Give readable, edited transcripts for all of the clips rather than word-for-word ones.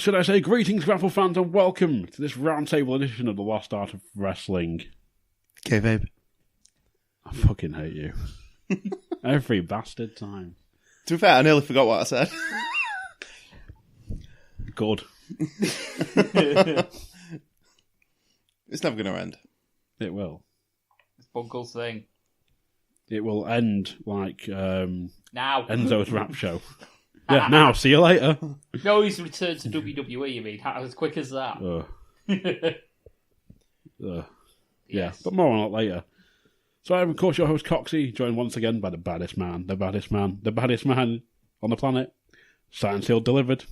should I say, greetings, Grapple fans, and welcome to this roundtable edition of the Lost Art of Wrestling. Okay, babe. I fucking hate you. Every bastard time. To be fair, I nearly forgot what I said. Good. It's never going to end. It will. It's Bunkle's thing. It will end like Now. Enzo's rap show. Yeah, now, see you later. No, he's returned to WWE, you mean? As quick as that. Yeah, Yes. but more on that later. So I'm, of course, your host, Coxy, joined once again by the baddest man on the planet. Signed, sealed, delivered.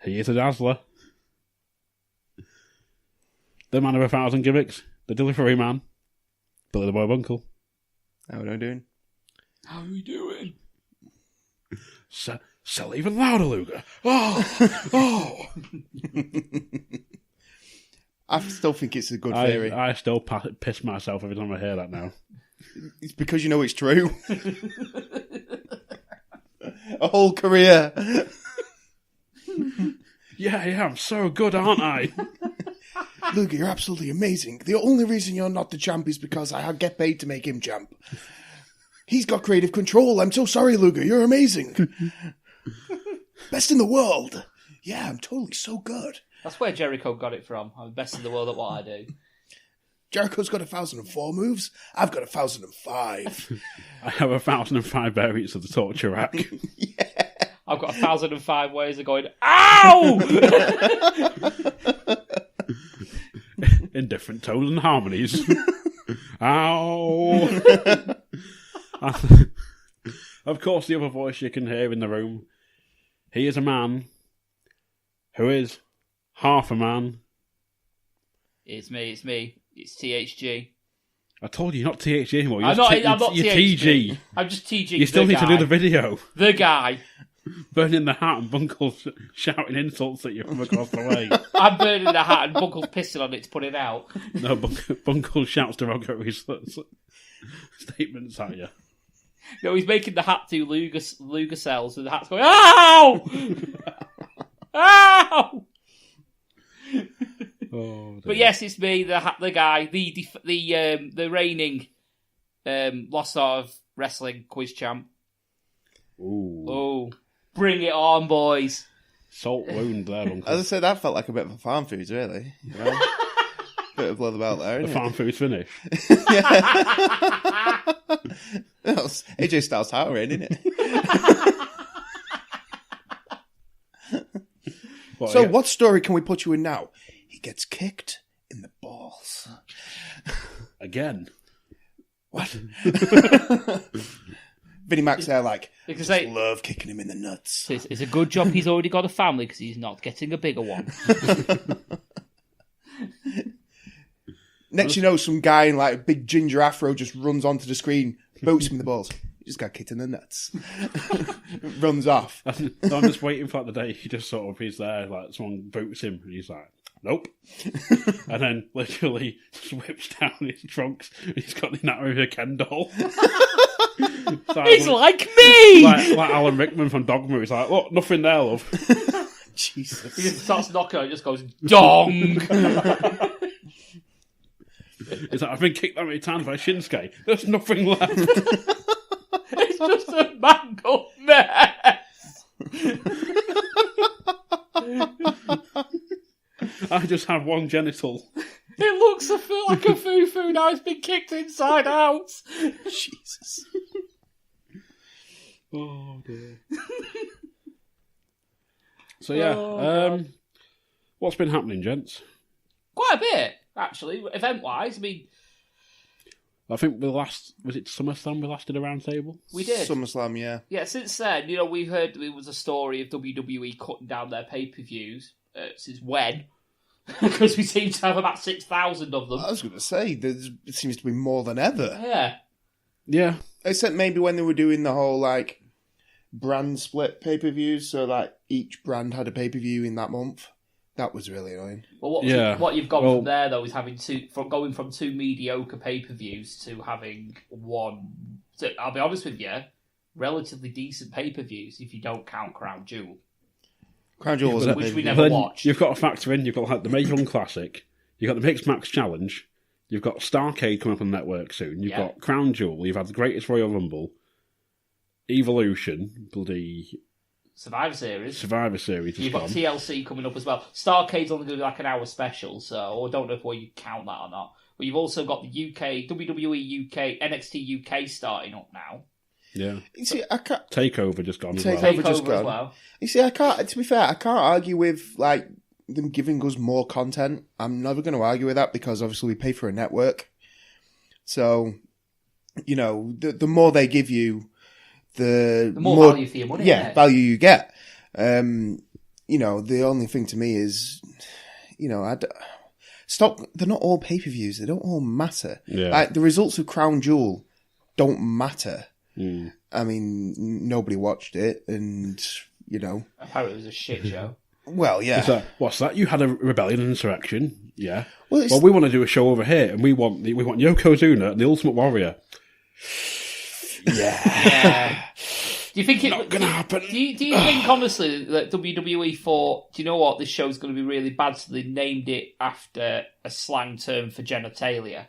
He is a dazzler. The man of 1,000 gimmicks. The delivery man. Billy the Boy Bunkle. How are we doing? How are we doing? Sell even louder, Luger. Oh! I still think it's a good theory. I still piss myself every time I hear that now. It's because you know it's true. A whole career. Yeah, I'm so good, aren't I? Luger, you're absolutely amazing. The only reason you're not the champ is because I get paid to make him champ. He's got creative control. I'm so sorry, Luger. You're amazing. Best in the world. Yeah, I'm totally so good. That's where Jericho got it from. I'm the best in the world at what I do. Jericho's got 1,004 moves. I've got 1,005. I have 1,005 variants of the torture rack. Yeah. I've got 1,005 ways of going, ow! In different tones and harmonies. Ow! Of course, the other voice you can hear in the room. He is a man who is half a man. It's me. It's THG. I told you, not THG anymore. I'm not you're THG. TG. I'm just TG. You still need to do the video. The guy. Burning the hat and Bunkle shouting insults at you from across the way. I'm burning the hat and Bunkle's pissing on it to put it out. No, Bunkle shouts derogatory statements at you. No, he's making the hat do Luger cells, and the hat's going, ow! Ow! Oh, but yes, it's me, the guy, the reigning Lost Art of Wrestling quiz champ. Ooh. Oh, bring it on, boys! Salt wound there, Bunkle. As I said, that felt like a bit of a farm foods, really. Yeah. Bit of leather belt there, The isn't farm food's finished. That's AJ Styles Tower, isn't it? So, what story can we put you in now? He gets kicked in the balls. Again. What? Vinnie Mac's there like, Because just love kicking him in the nuts. it's a good job he's already got a family because he's not getting a bigger one. Next you know, some guy in like a big ginger afro just runs onto the screen, boots him in the balls. He just got kicked in the nuts. Runs off. I'm just waiting for the day he just sort of, he's there, like someone boots him and he's like, nope. And then literally just whips down his trunks and he's got the anatomy of a Ken doll. He's like me! Like Alan Rickman from Dogma. He's like, look, nothing there, love. Jesus. He just starts knocking and just goes, dong! It's like, I've been kicked that many times by Shinsuke. There's nothing left. It's just a mangled mess! I just have one genital. It looks like a foo-foo now. It's been kicked inside out. Jesus. Oh, dear. So, yeah. What's been happening, gents? Quite a bit, actually, event-wise. I mean, I think was it SummerSlam we last did a round table? we did. SummerSlam, yeah. Yeah, since then, we've heard there was a story of WWE cutting down their pay-per-views. Since when? Because we seem to have about 6,000 of them. I was going to say, it seems to be more than ever. Yeah. Yeah. Except maybe when they were doing the whole, like, brand split pay-per-views, so, like, each brand had a pay-per-view in that month. That was really annoying. Well, what you've got from there, though, is going from two mediocre pay-per-views to having one. So, I'll be honest with you, relatively decent pay-per-views if you don't count Crown Jewel. Crown Jewel was which we epic. never watched. You've got to factor in, you've got like the Make Young Classic, you've got the Mixed Max Challenge, you've got Starrcade coming up on the network soon, you've got Crown Jewel, you've had the Greatest Royal Rumble, Evolution, bloody Survivor Series. You've got TLC coming up as well. Starrcade's only going to be like an hour special, so I don't know if you count that or not. But you've also got the UK, WWE UK, NXT UK starting up now. Yeah. You see, I can't... Takeover just gone as well. Takeover just Takeover gone. as well. You see, I can't... To be fair, I can't argue with, like, them giving us more content. I'm never going to argue with that because, obviously, we pay for a network. So, you know, the more they give you, the more value for your money. Yeah, value you get. You know, the only thing to me is, you know, stop. They're not all pay-per-views. They don't all matter. Yeah. Like, the results of Crown Jewel don't matter. Mm. I mean, nobody watched it, and, you know. Apparently it was a shit show. Well, yeah. So, what's that? You had a rebellion and insurrection, yeah. Well, we want to do a show over here, and we want Yokozuna and the Ultimate Warrior. Yeah. Do you think Not going to happen. Do you think, honestly, that WWE thought, do you know what, this show's going to be really bad, so they named it after a slang term for genitalia?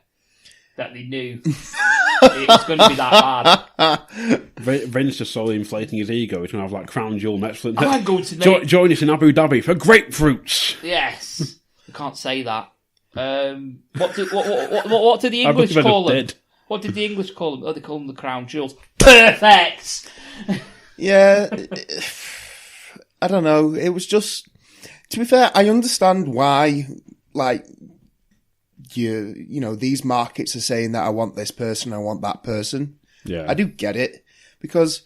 That they knew it was going to be that bad. Vince just slowly inflating his ego. He's going to have like Crown Jewel next. I'm going to name... Join us in Abu Dhabi for grapefruits. Yes. I can't say that. What did the English call them? What did the English call them? Oh, they call them the Crown Jewels. Perfect! Yeah. I don't know. It was just... To be fair, I understand why, like... You know, these markets are saying that I want this person, I want that person. Yeah. I do get it. Because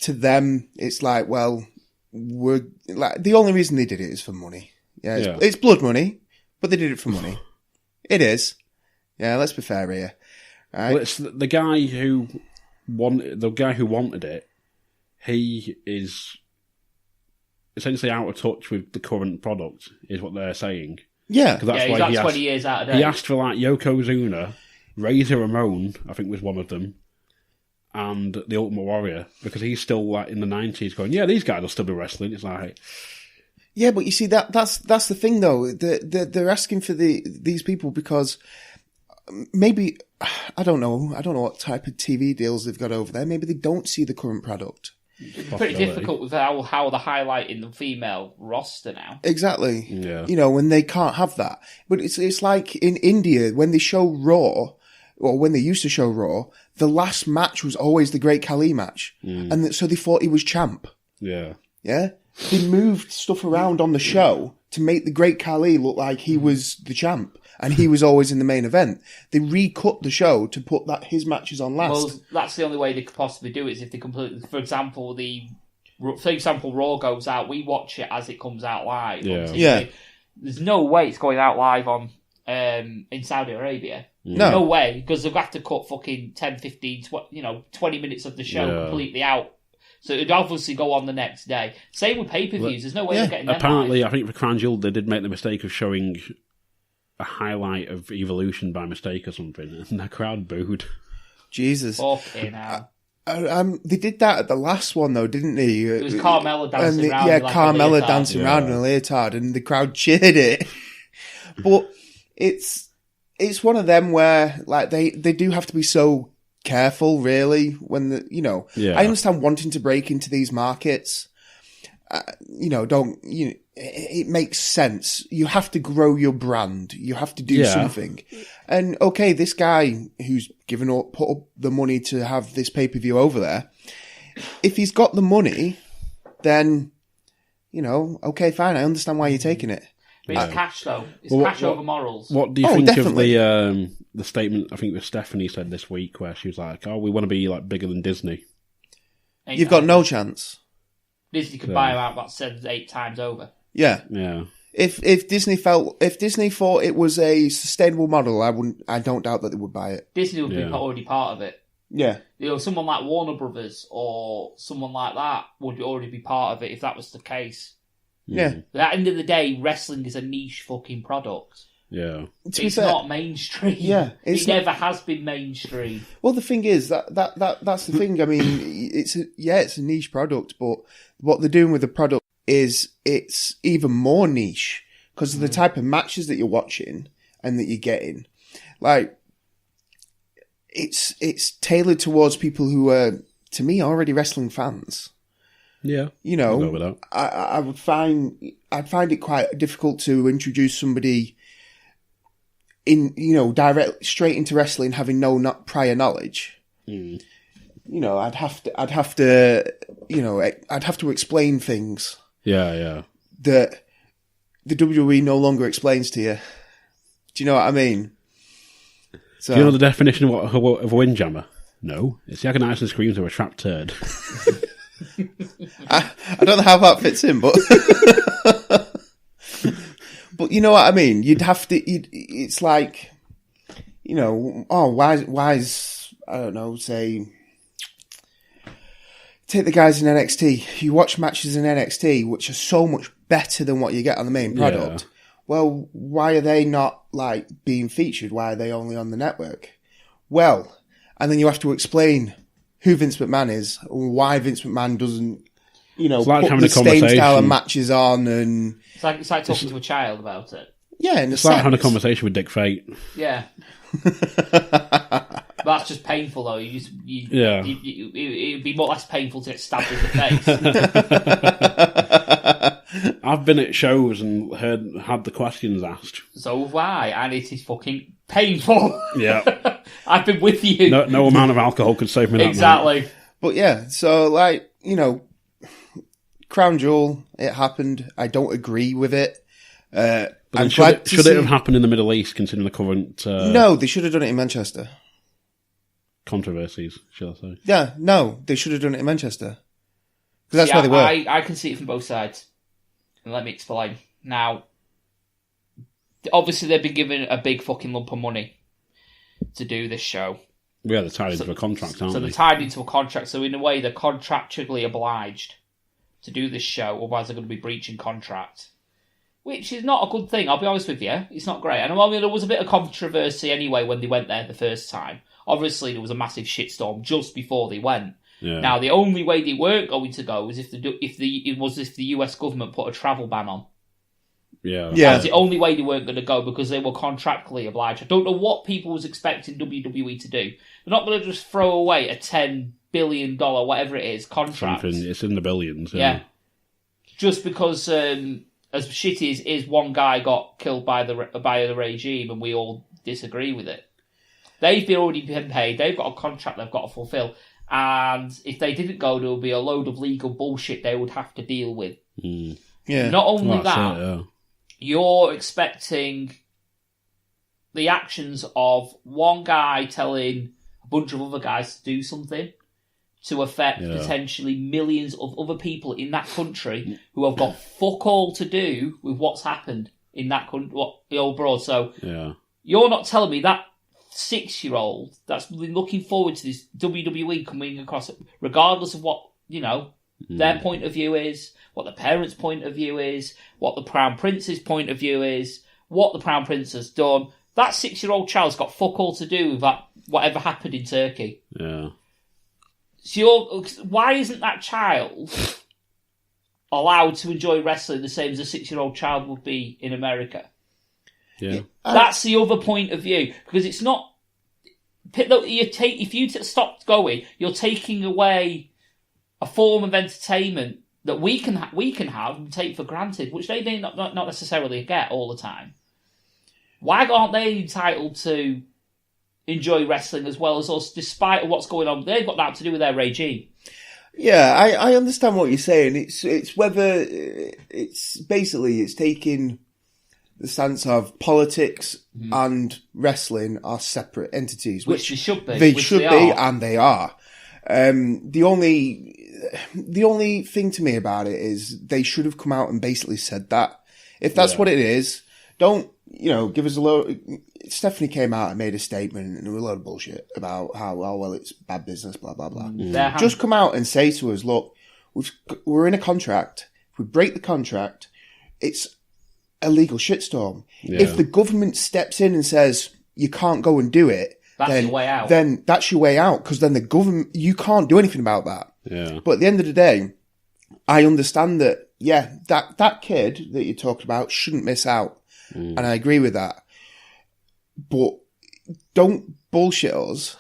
to them, it's like, well, we're like, the only reason they did it is for money. Yeah, it's blood money, but they did it for money. It is. Yeah, let's be fair here. Right? Well, it's the guy who wanted it. He is essentially out of touch with the current product, is what they're saying. Yeah. He's like 20 years out of date. He asked for like Yokozuna, Razor Ramon, I think was one of them, and the Ultimate Warrior, because he's still like in the 90s going, yeah, these guys will still be wrestling. It's like... Yeah, but you see, that's the thing though. They're asking for these people because maybe, I don't know what type of TV deals they've got over there. Maybe they don't see the current product. It's pretty difficult with how they're highlighting the female roster now. Exactly. Yeah. You know, when they can't have that. But it's like in India, when they show Raw, or when they used to show Raw, the last match was always the Great Khali match. And so they thought he was champ. Yeah. Yeah? They moved stuff around on the show to make the Great Khali look like he was the champ. And he was always in the main event. They recut the show to put his matches on last. Well, that's the only way they could possibly do it, is if they completely... For example, Raw goes out, we watch it as it comes out live. Yeah. There's no way it's going out live on in Saudi Arabia. No way, because they'll have to cut fucking 10, 15, 20 minutes of the show completely out. So it'd obviously go on the next day. Same with pay-per-views. There's no way they're getting them apparently, live. I think for Crown Jewel, they did make the mistake of showing a highlight of Evolution by mistake or something, and the crowd booed. Jesus. Fucking hell. They did that at the last one though, didn't they? It was Carmella dancing around. Yeah, like Carmella dancing around in a leotard, and the crowd cheered it. But it's one of them where like they do have to be so careful, really. When I understand wanting to break into these markets. It makes sense. You have to grow your brand. You have to do something. And okay, this guy who's put up the money to have this pay-per-view over there, if he's got the money, then, okay, fine. I understand why you're taking it. But it's cash, though. It's cash over morals. What do you think definitely. Of the statement, I think, that Stephanie said this week, where she was like, we want to be like bigger than Disney. You've got no chance. Disney could buy him out about 7-8 times over. Yeah. Yeah. If Disney thought it was a sustainable model, I don't doubt that they would buy it. Disney would be already part of it. Yeah. Someone like Warner Brothers or someone like that would already be part of it if that was the case. Yeah. But at the end of the day, wrestling is a niche fucking product. Yeah. It's not mainstream. Yeah. It never has been mainstream. Well, the thing is that's the thing. I mean, it's a niche product, but what they're doing with the product is it's even more niche because of the type of matches that you're watching and that you're getting. Like, it's tailored towards people who are, to me, already wrestling fans. Yeah, you know, I'd find it quite difficult to introduce somebody in, you know, direct straight into wrestling having no not prior knowledge. You know, I'd have to, you know, I'd have to explain things. Yeah. That the WWE no longer explains to you. Do you know what I mean? So, do you know the definition of a windjammer? No, it's the agonising screams of a trapped turd. I don't know how that fits in, but but you know what I mean. You'd have to. It's like, you know, why is I don't know. Say, take the guys in NXT. You watch matches in NXT, which are so much better than what you get on the main product. Yeah. Well, why are they not like being featured? Why are they only on the network? Well, and then you have to explain who Vince McMahon is, or why Vince McMahon doesn't, you know, like put the same style of matches on, and it's like talking to a child about it. Yeah, it's like having a conversation with Dick Fate. Yeah, that's just painful though. It'd be more less painful to get stabbed in the face. I've been at shows and had the questions asked. So have I, and it is fucking painful. Yeah. I've been with you. No amount of alcohol could save me that exactly. Night. But yeah, so like, you know, Crown Jewel, it happened. I don't agree with it. Should it have happened in the Middle East, considering the current... No, they should have done it in Manchester. Controversies, shall I say. Yeah, no, they should have done it in Manchester. Because that's where they were. I can see it from both sides. And let me explain. Now, obviously they've been given a big fucking lump of money to do this show. Yeah, they're tied into a contract, aren't they? So they're tied into a contract. So in a way, they're contractually obliged to do this show, otherwise they're going to be breaching contract. Which is not a good thing, I'll be honest with you. It's not great. And I mean, there was a bit of controversy anyway when they went there the first time. Obviously, there was a massive shitstorm just before they went. Yeah. Now, the only way they weren't going to go was if the US government put a travel ban on. Yeah. That's the only way they weren't going to go because they were contractually obliged. I don't know what people was expecting WWE to do. They're not going to just throw away a $10 billion, whatever it is, contract. Something, it's in the billions. Yeah. Just because, as shitty as is, one guy got killed by the regime and we all disagree with it. They've already been paid. They've got a contract they've got to fulfill. And if they didn't go, there would be a load of legal bullshit they would have to deal with. Mm. Yeah. Not only that, you're expecting the actions of one guy telling a bunch of other guys to do something to affect potentially millions of other people in that country who have got fuck all to do with what's happened in that country, abroad. So you're not telling me that 6-year-old that's been looking forward to this WWE coming across, regardless of what, you know, their point of view is, what the parents' point of view is, what the Crown Prince's point of view is, what the Crown Prince has done. That 6-year-old child's got fuck all to do with that, whatever happened in Turkey. Yeah. So why isn't that child allowed to enjoy wrestling the same as a 6-year-old child would be in America? Yeah. That's the other point of view, because it's not. If you stop going, you're taking away a form of entertainment that we can have and take for granted, which they may not necessarily get all the time. Why aren't they entitled to enjoy wrestling as well as us, despite what's going on? They've got that to do with their regime. Yeah, I understand what you're saying. It's whether it's basically it's taking the stance of politics and wrestling are separate entities, which they should be. They should be, and they are. The only thing to me about it is they should have come out and basically said that. If that's what it is, don't, give us a load. Stephanie came out and made a statement and a load of bullshit about how, it's bad business, blah, blah, blah. Just come out and say to us, look, we're in a contract. If we break the contract, it's a legal shitstorm. Yeah. If the government steps in and says, you can't go and do it, your way out. Then that's your way out, because then the government, you can't do anything about that. Yeah. But at the end of the day, I understand that, yeah, that kid that you talked about shouldn't miss out. And I agree with that. But don't bullshit us.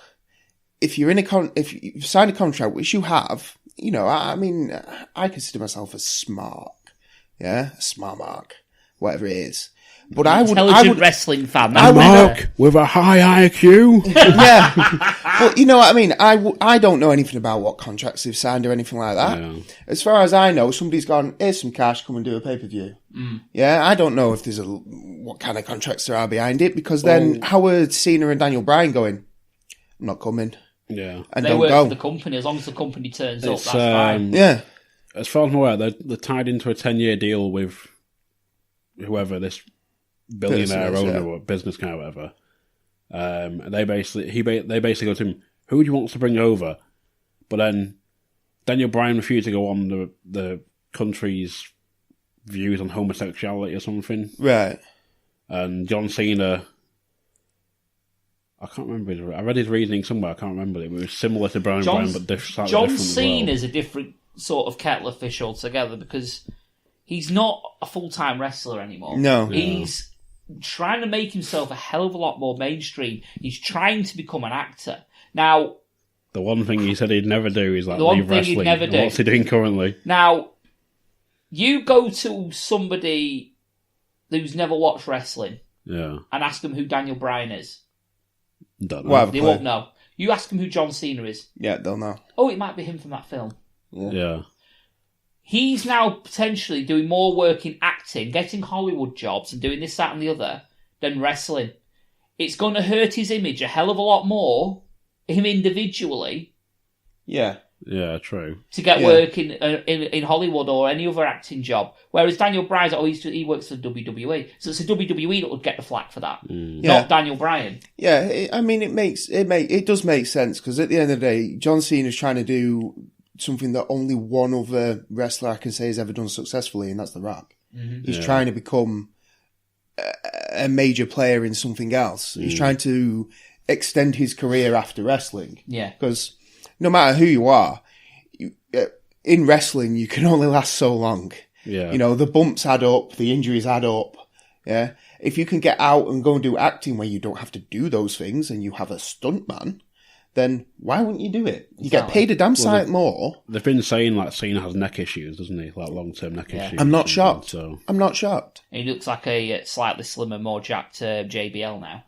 If you're if you've signed a contract, which you have, you know, I mean, I consider myself a smart, a smart mark, whatever it is. But I would wrestling fan. Mark with a high IQ. Yeah, but you know what I mean. I don't know anything about what contracts they've signed or anything like that. Yeah. As far as I know, somebody's gone, here's some cash, come and do a pay-per-view. Yeah, I don't know if there's what kind of contracts there are behind it, because then how are Cena and Daniel Bryan going? I'm not coming. Yeah, and they don't work go. for the company. As long as the company turns up, that's fine. Yeah, as far as I'm aware, they're tied into a 10-year deal with whoever this billionaire owner or business guy or whatever. They basically go to him, who do you want to bring over? But then Daniel Bryan refused to go on the country's views on homosexuality or something. Right. And John Cena, I can't remember. I read his reasoning somewhere. I can't remember it. It was similar to Bryan, but slightly different. John Cena's a different sort of kettle of fish altogether, because he's not a full-time wrestler anymore. No. He's trying to make himself a hell of a lot more mainstream. He's trying to become an actor. Now, the one thing he said he'd never do is thing leave wrestling. He'd never do. What's he doing currently? Now, you go to somebody who's never watched wrestling and ask them who Daniel Bryan is. Don't know. They won't know. You ask them who John Cena is. Yeah, they'll know. Oh, it might be him from that film. Yeah. He's now potentially doing more work in acting, getting Hollywood jobs and doing this, that and the other than wrestling. It's going to hurt his image a hell of a lot more, him individually. Yeah. Yeah, true. To get work in Hollywood or any other acting job. Whereas Daniel Bryan's, he works for WWE. So it's the WWE that would get the flack for that, not Daniel Bryan. Yeah, I mean, it does make sense, because at the end of the day, John Cena's trying to do something that only one other wrestler I can say has ever done successfully, and that's The Rock. Mm-hmm. He's trying to become a major player in something else. He's trying to extend his career after wrestling. Yeah. Because no matter who you are, in wrestling, you can only last so long. Yeah. You know, the bumps add up, the injuries add up. Yeah. If you can get out and go and do acting where you don't have to do those things and you have a stuntman, then why wouldn't you do it? You get paid a damn sight more. They've been saying like Cena has neck issues, doesn't he? Like long-term neck issues. I'm not shocked. So. I'm not shocked. He looks like a slightly slimmer, more jacked JBL now.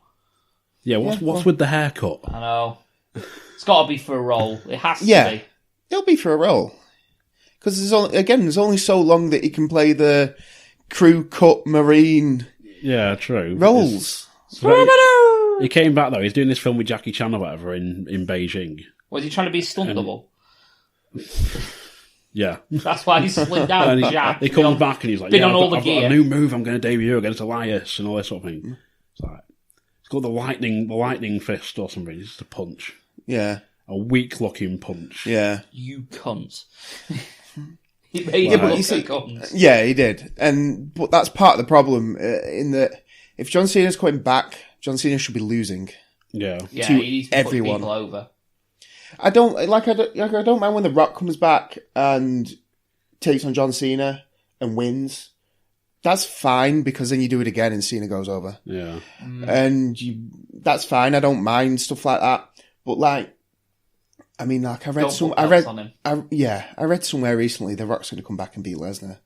Yeah, what's with the haircut? I know. It's got to be for a role. It has to be. It'll be for a role. Because there's only so long that he can play the crew cut marine roles. He came back though. He's doing this film with Jackie Chan or whatever in Beijing. Was he trying to be a stunt double? Yeah. That's why he's slimmed down. He comes back and he's like, I've got a new move I'm going to debut against Elias and all this sort of thing. It's like, it's called the lightning fist or something. It's just a punch. Yeah. A weak-looking punch. Yeah. You cunt. He made him look a cunt. Yeah, he did. But that's part of the problem, in that if John Cena's coming back, John Cena should be losing. Yeah. Yeah, he needs to everyone. put people over. I don't mind when The Rock comes back and takes on John Cena and wins. That's fine, because then you do it again and Cena goes over. Yeah. And that's fine. I don't mind stuff like that. But I read somewhere recently The Rock's going to come back and beat Lesnar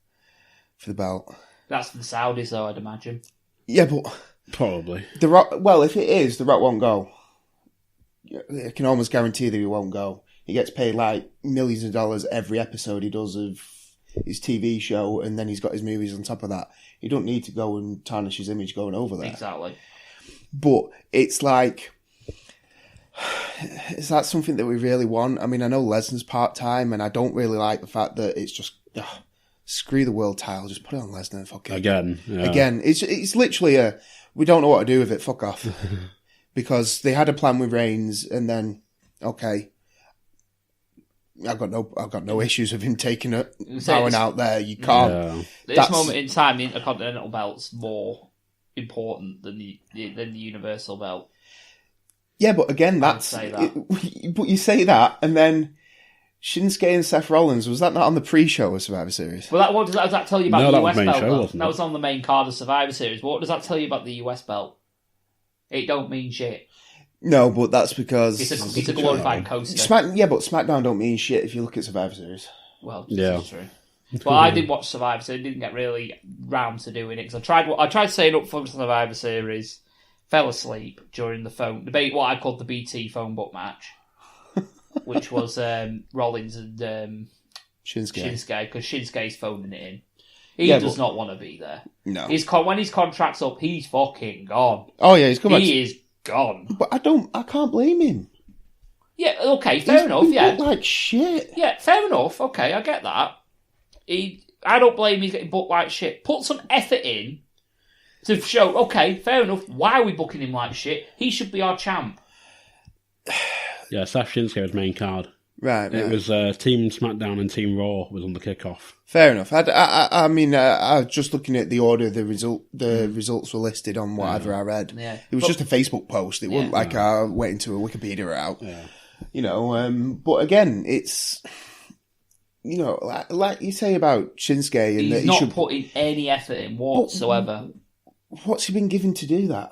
for the belt. That's the Saudis, though, I'd imagine. Yeah, but probably The Rock. Well, if it is, The Rock won't go. I can almost guarantee that he won't go. He gets paid like millions of dollars every episode he does of his TV show, and then he's got his movies on top of that. He don't need to go and tarnish his image going over there. Exactly. But it's like, is that something that we really want? I mean, I know Lesnar's part-time, and I don't really like the fact that it's just, screw the world title, just put it on Lesnar, fuck it. Again. It's literally we don't know what to do with it, fuck off. Because they had a plan with Reigns, and then, okay, I've got no issues with him taking it, bowing out there. You can't. At this moment in time, the Intercontinental belt's more important than the Universal belt. Yeah, but again, but you say that, and then Shinsuke and Seth Rollins, was that not on the pre-show of Survivor Series? Well, what does that tell you about the US main belt? show, wasn't That it? was on the main card of Survivor Series. What does that tell you about the US belt? It don't mean shit. No, but that's because... It's a glorified coaster. But SmackDown don't mean shit if you look at Survivor Series. Well, Yeah. this is true. But I did watch Survivor Series. Didn't get really round to doing it because I tried staying up for Survivor Series, fell asleep during the debate, what I called the BT phone book match, which was Rollins and Shinsuke, because Shinsuke's phoning it in. He does not want to be there. No. When his contract's up, he's fucking gone. Oh yeah, he's come back. He is gone. But I can't blame him. Yeah, okay, fair enough. Yeah, booked like shit. Yeah, fair enough. Okay, I get that. I don't blame he's getting booked like shit. Put some effort in to show, okay, fair enough. Why are we booking him like shit? He should be our champ. Yeah, Seth Shinsuke was main card. Right. It was Team SmackDown and Team Raw was on the kickoff. Fair enough. I mean, I was just looking at the order the results were listed on whatever I read. Yeah. It was just a Facebook post. It wasn't like I went into a Wikipedia route. Yeah. You know, but again, it's, you know, like you say about Shinsuke, and he's not putting any effort in whatsoever. What's he been given to do that?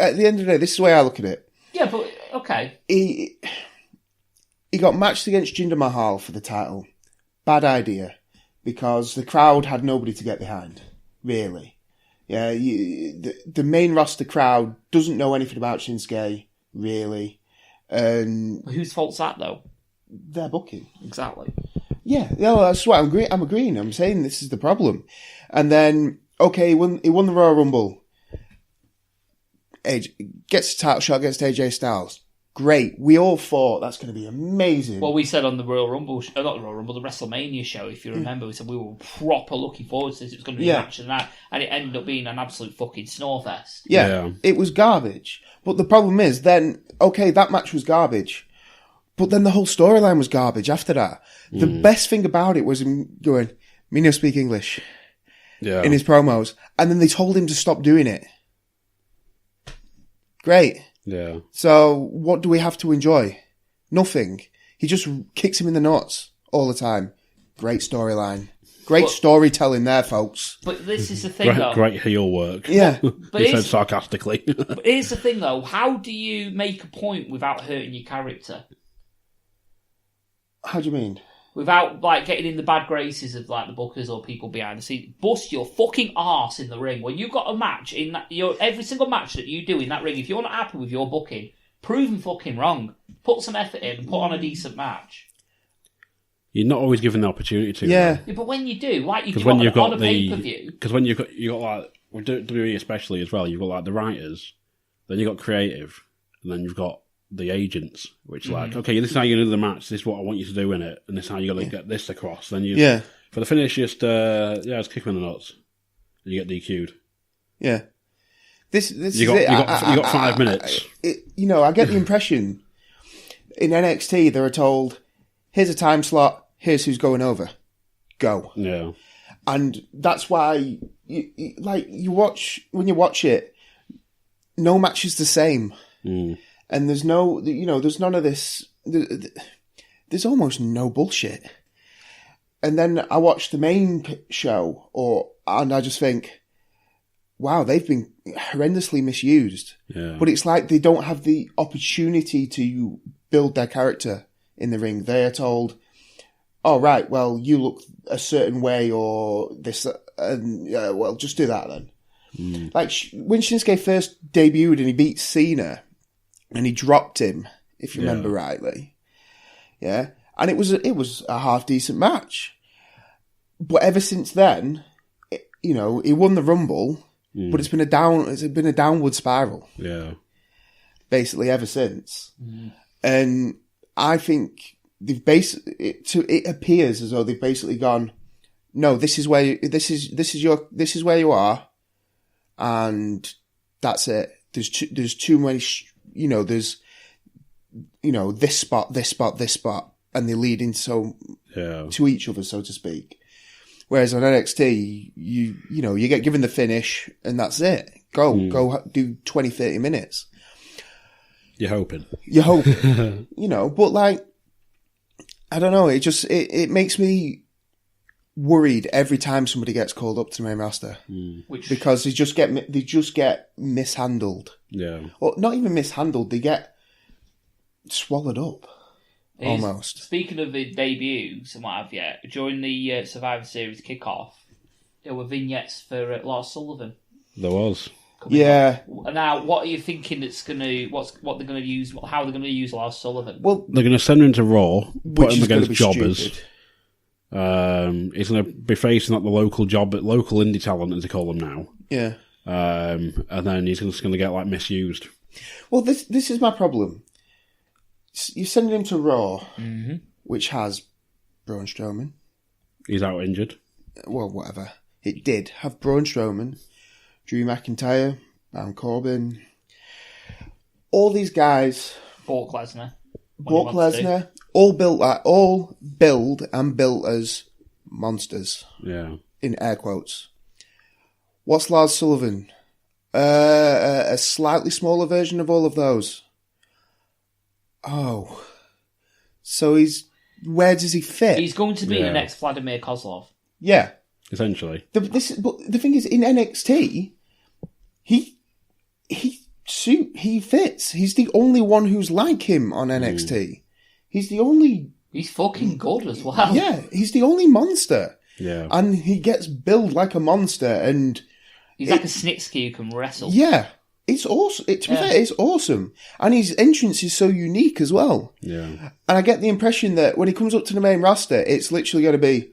At the end of the day, this is the way I look at it. Yeah, but okay. He got matched against Jinder Mahal for the title. Bad idea, because the crowd had nobody to get behind, really. Yeah, the main roster crowd doesn't know anything about Shinsuke, really. Whose fault's that, though? Their booking. Exactly. Yeah, that's what I'm agreeing. I'm saying this is the problem. And then, okay, he won the Royal Rumble. Gets a title shot against AJ Styles. Great. We all thought that's going to be amazing. Well, we said on the Royal Rumble, not the Royal Rumble, the WrestleMania show, if you remember, we said we were proper looking forward to this. It was going to be a match of the night, and it ended up being an absolute fucking snorefest. Yeah, it was garbage. But the problem is, then, okay, that match was garbage. But then the whole storyline was garbage after that. The best thing about it was him going, "Me no speak English," in his promos. And then they told him to stop doing it. Great. Yeah. So what do we have to enjoy? Nothing. He just kicks him in the nuts all the time. Great storyline. Great storytelling there, folks. But this is the thing, though. Great heel work. Yeah. He said sarcastically. But here's the thing, though. How do you make a point without hurting your character? How do you mean? Without, like, getting in the bad graces of, like, the bookers or people behind the scenes. Bust your fucking arse in the ring. When you've got a match, every single match that you do in that ring, if you're not happy with your booking, prove them fucking wrong. Put some effort in and put on a decent match. You're not always given the opportunity to. Yeah. But when you do, like you do on a pay-per-view. Because when you've got like, with WWE especially as well, you've got like the writers, then you've got creative, and then you've got the agents, which like, okay, this is how you're going to do the match, this is what I want you to do in it, and this is how you're going to get this across. Then you, for the finish, just kick him in the nuts. And you get DQ'd. Yeah. This you got 5 minutes. I get the impression in NXT they were told, here's a time slot, here's who's going over. Go. Yeah. And that's why, when you watch it, no match is the same. And there's there's none of this, there's almost no bullshit. And then I watch the main show, and I just think, wow, they've been horrendously misused. Yeah. But it's like they don't have the opportunity to build their character in the ring. They are told, oh, right, well, you look a certain way or this, and well, just do that then. Like when Shinsuke first debuted and he beat Cena and he dropped him, if you remember rightly. Yeah. And it was a half decent match. But ever since then, he won the Rumble, but it's been a downward spiral. Yeah. Basically ever since. And I think they've it appears as though they've basically gone, no, this is where you are, and that's it. There's too many, there's this spot, and they lead into to each other, so to speak. Whereas on NXT, you get given the finish and that's it. Go do 20, 30 minutes. You're hoping. But like, I don't know. It makes me worried every time somebody gets called up to the main roster, because they just get mishandled. Yeah, or not even mishandled. They get swallowed up. Almost. Speaking of the debuts and what have you, during the Survivor Series kickoff, there were vignettes for Lars Sullivan. There was. Yeah. Now, what are you thinking? What they're going to use? How they're going to use Lars Sullivan? Well, they're going to send him to Raw, put him against jobbers. Stupid. He's going to be facing like the local indie talent, as they call them now. Yeah. And then he's just going to get like misused. Well, this is my problem. You're sending him to Raw, which has Braun Strowman. He's out injured. Well, whatever. It did have Braun Strowman, Drew McIntyre, Baron Corbin, all these guys. Brock Lesnar, all build and built as monsters. Yeah. In air quotes. What's Lars Sullivan? A slightly smaller version of all of those. Oh. So where does he fit? He's going to be the next Vladimir Kozlov. Yeah. Essentially. But the thing is, in NXT, he fits. He's the only one who's like him on NXT. He's the only... He's fucking good as well. Yeah, he's the only monster. Yeah. And he gets billed like a monster, and... He's like a Snitsky who can wrestle. Yeah. It's awesome. To be fair, it's awesome. And his entrance is so unique as well. Yeah. And I get the impression that when he comes up to the main roster, it's literally going to be,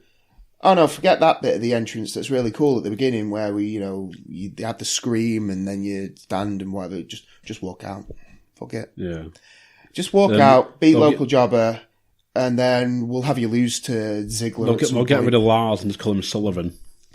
oh no, forget that bit of the entrance that's really cool at the beginning where you have the scream and then you stand and whatever. Just walk out. Fuck it. Yeah. Just walk out, beat local jobber, and then we'll have you lose to Ziggler. They'll get rid of Lars and just call him Sullivan.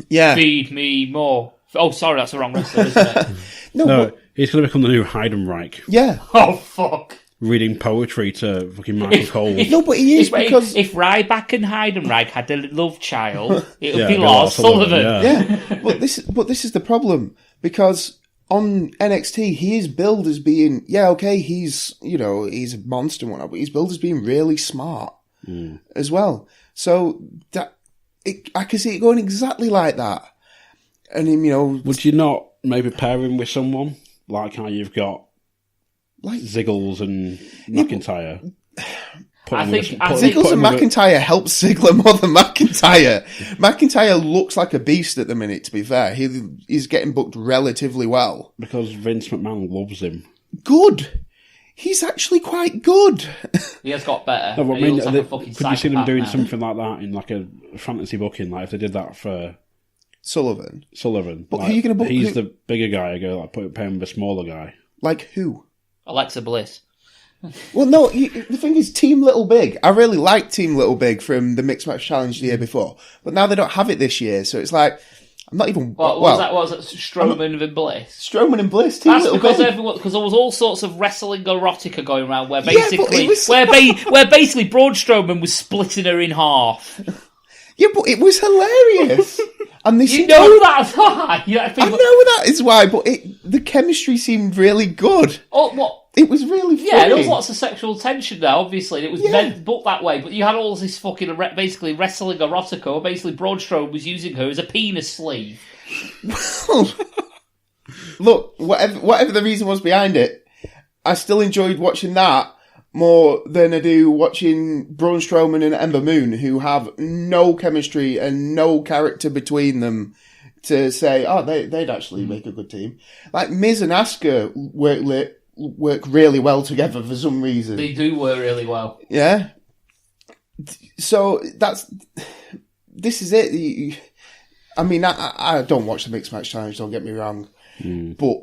Yeah. Feed me more. Oh, sorry, that's the wrong wrestler, isn't it? No, he's going to become the new Heidenreich. Yeah. Oh, fuck. Reading poetry to fucking Michael Cole. No, but he is because... If Ryback and Heidenreich had a love child, it would be Lars Sullivan. Yeah. But this is the problem, because on NXT, he is billed as being, he's a monster and whatnot, but he's billed as being really smart as well. So I can see it going exactly like that. And him, would you not maybe pair him with someone like how you've got like Ziggles and McIntyre? Ziggles and McIntyre helps Ziggler more than McIntyre. McIntyre looks like a beast at the minute, to be fair. He's getting booked relatively well. Because Vince McMahon loves him. Good. He's actually quite good. He has got better. No, could you see them doing something like that in like a fantasy booking? Like if they did that for Sullivan. But who are you going to book? He's the bigger guy. I go pay him the smaller guy. Like who? Alexa Bliss. Well, no, the thing is, Team Little Big. I really liked Team Little Big from the Mixed Match Challenge the year before, but now they don't have it this year, so it's like I'm not even. What was that? Strowman and Bliss. Strowman and Bliss. Team Little because Big. because there was all sorts of wrestling erotica going around where basically where basically Braun Strowman was splitting her in half. Yeah, but it was hilarious. And that's why. I know that is why, but the chemistry seemed really good. Oh, what? It was really funny. Yeah, there was lots of sexual tension there, obviously. It was meant booked that way, but you had all this fucking basically wrestling erotica, where basically Braun Strowman was using her as a penis sleeve. Well, look, whatever the reason was behind it, I still enjoyed watching that more than I do watching Braun Strowman and Ember Moon, who have no chemistry and no character between them to say, oh, they'd actually make a good team. Like Miz and Asuka work really well together for some reason. They do work really well. Yeah. So this is it. I mean, I don't watch the Mixed Match Challenge, don't get me wrong. But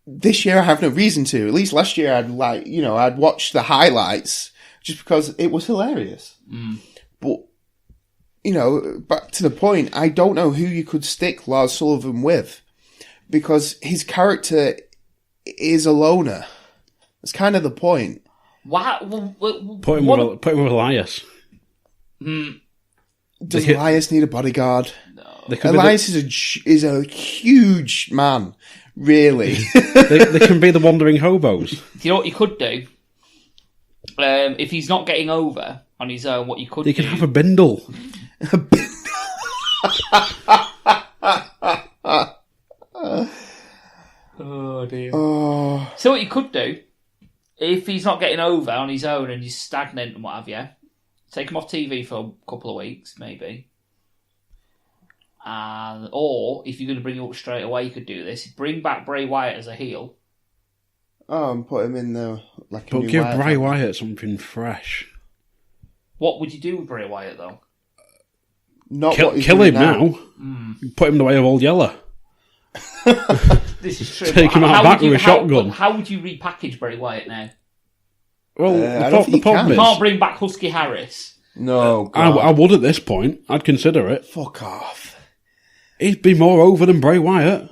this year I have no reason to. At least last year I'd watched the highlights just because it was hilarious. But, back to the point, I don't know who you could stick Lars Sullivan with, because his character is a loner. That's kind of the point. Wow. Put him with Elias. Does Elias need a bodyguard? No. Elias is a huge man. Really? they can be the wandering hobos. Do you know what you could do? If he's not getting over, on his own, what you could He do... can have a bindle. Oh, dear. Oh. So what you could do, if he's not getting over on his own and he's stagnant and what have you, take him off TV for a couple of weeks, maybe. Or, if you're going to bring him up straight away, you could do this. Bring back Bray-Wyatt as a heel. Oh, and put him in the... like. But give Bray-Wyatt something fresh. What would you do with Bray-Wyatt, though? Not Kill him now. Put him in the way of Old Yeller. This is true. Take him out back with a shotgun. How would you repackage Bray-Wyatt now? Well, the problem is... You can't bring back Husky Harris. No, I would at this point. I'd consider it. Fuck off. He'd be more over than Bray-Wyatt.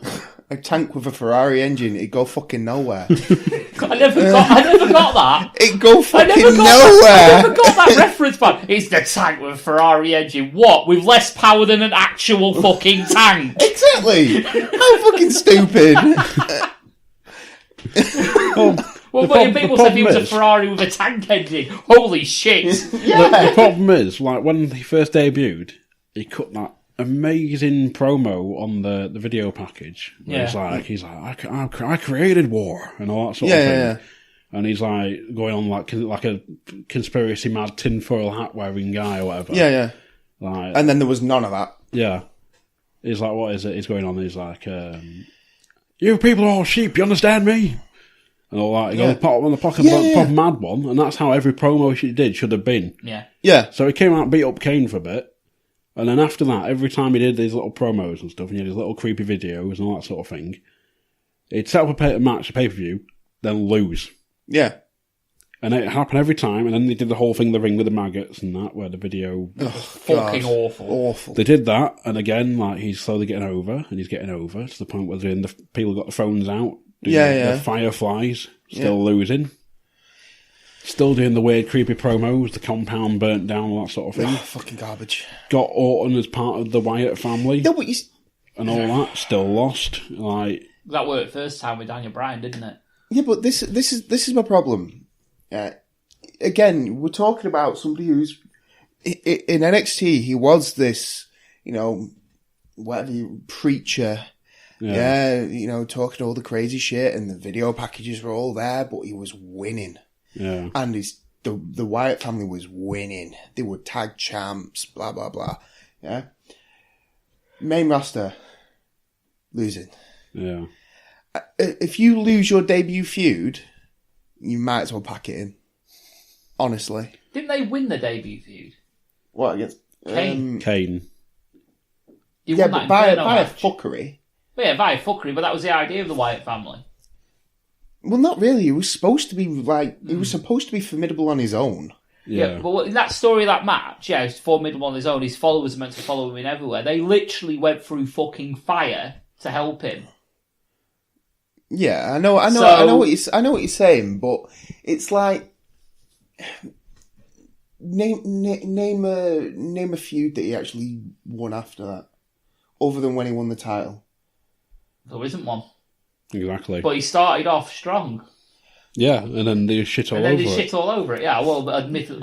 A tank with a Ferrari engine, it'd go fucking nowhere. I never got that. It'd go fucking nowhere. I never got that reference, man. It's the tank with a Ferrari engine. What? With less power than an actual fucking tank? Exactly. How fucking stupid. Well, people said he was a Ferrari with a tank engine. Holy shit. The problem is, like, when he first debuted, he cut that amazing promo on the video package. He's like, I created war and all that sort of thing. Yeah. And he's like going on like a conspiracy mad tinfoil hat wearing guy or whatever. Yeah. Like, and then there was none of that. Yeah. He's like, what is it? He's going on. He's like, you people are all sheep. You understand me? And all that. He goes, pop on the pocket, pop mad one, and that's how every promo she did should have been. Yeah. So he came out and beat up Kane for a bit. And then after that, every time he did these little promos and stuff, and he had his little creepy videos and all that sort of thing, he'd set up a match, a pay-per-view, then lose. Yeah. And it happened every time, and then they did the whole thing, the ring with the maggots and that, where the video... fucking awful. They did that, and again, like, he's slowly getting over, and he's getting over, to the point where the people got the phones out, doing the Fireflies, still losing. Still doing the weird, creepy promos, the compound burnt down, all that sort of thing. Oh, fucking garbage. Got Orton as part of the Wyatt family. No, but and all that, still lost. Like, that worked first time with Daniel Bryan, didn't it? Yeah, but this is my problem. Again, we're talking about somebody who's in NXT. He was this, preacher. Yeah, talking all the crazy shit, and the video packages were all there, but he was winning. Yeah. And the Wyatt family was winning. They were tag champs, blah, blah, blah. Yeah. Main roster, losing. Yeah. If you lose your debut feud, you might as well pack it in. Honestly. Didn't they win the debut feud? What, against... Kane. Yeah, but by a fuckery. Yeah, by a fuckery, but that was the idea of the Wyatt family. Well, not really. It was supposed to be he was supposed to be formidable on his own. Yeah, but in that story, that match, he's formidable on his own. His followers are meant to follow him in everywhere. They literally went through fucking fire to help him. Yeah, I know what you're saying, but it's like name a feud that he actually won after that, other than when he won the title. There isn't one. Exactly. But he started off strong. Yeah, and then they shit all over it. And then they shit all over it, yeah. Well, admittedly,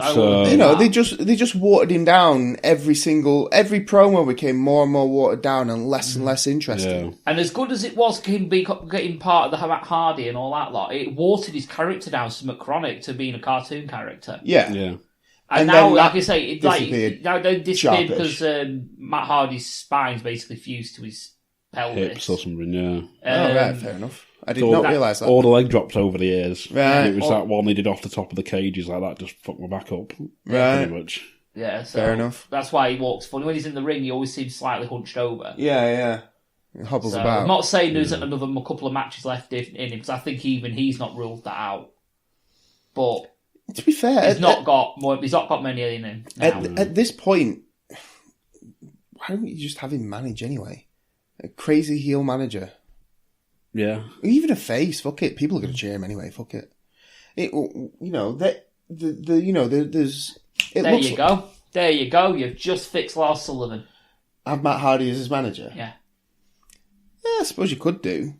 they just watered him down. Every promo became more and more watered down and less interesting. Yeah. And as good as it was him getting part of the Matt Hardy and all that lot, it watered his character down from chronic to being a cartoon character. Yeah. Yeah. And now, like I say, now they disappeared sharpish. because Matt Hardy's spine's basically fused to his pelvis. Hips or something, yeah. Right, fair enough. I did not realise that. All the leg drops over the ears. Right. And it was that one they did off the top of the cages like that, just fucked my back up. Right. Pretty much. Yeah, so fair enough. That's why he walks funny. When he's in the ring, he always seems slightly hunched over. Yeah. He hobbles about. I'm not saying there's another couple of matches left in him, because I think he's not ruled that out. But to be fair, he's not got many in him now. At this point, why don't you just have him manage anyway? A crazy heel manager. Yeah. Even a face, fuck it. People are going to cheer him anyway, fuck it. There you go. You've just fixed Lars Sullivan. Have Matt Hardy as his manager? Yeah. Yeah, I suppose you could do.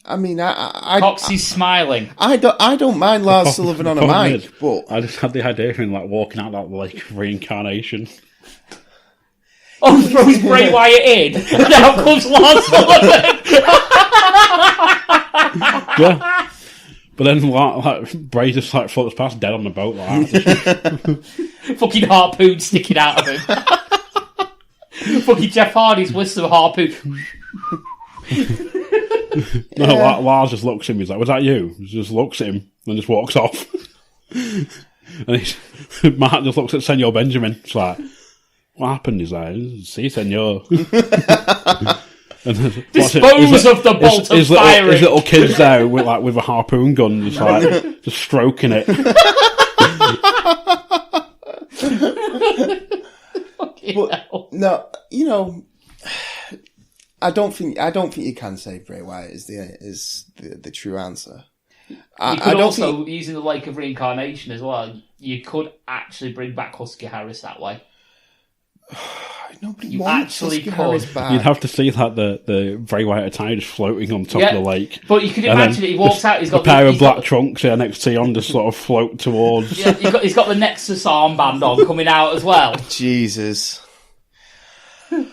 I mean, Coxy's smiling. I don't mind Lars Sullivan on a mic, but I just had the idea of him like walking out that like reincarnation. Oh, throws Bray-Wyatt in, and out comes Lars Sullivan. Yeah. But then like Bray just like floats past dead on the boat like that. Fucking harpoon sticking out of him. Fucking Jeff Hardy's with some harpoon. No, Lars just looks at him. He's like, "Was that you?" He just looks at him and just walks off. And Mark just looks at Senor Benjamin. It's like, "What happened?" He's like, "See, Senor." Dispose of the bolt of firing. His little kids there with a harpoon gun, just like just stroking it. But, no, you know, I don't think you can say Bray Wyatt is the true answer. You could also, using the Lake of Reincarnation as well, you could actually bring back Husky Harris that way. Nobody you wants actually Husky Harris back. You'd have to see like the Bray Wyatt attire just floating on top of the lake. But you could imagine it. He walks out. He's got a pair of black trunks here NXT on, just sort of float towards. Yeah, he's got the Nexus armband on coming out as well. Jesus. He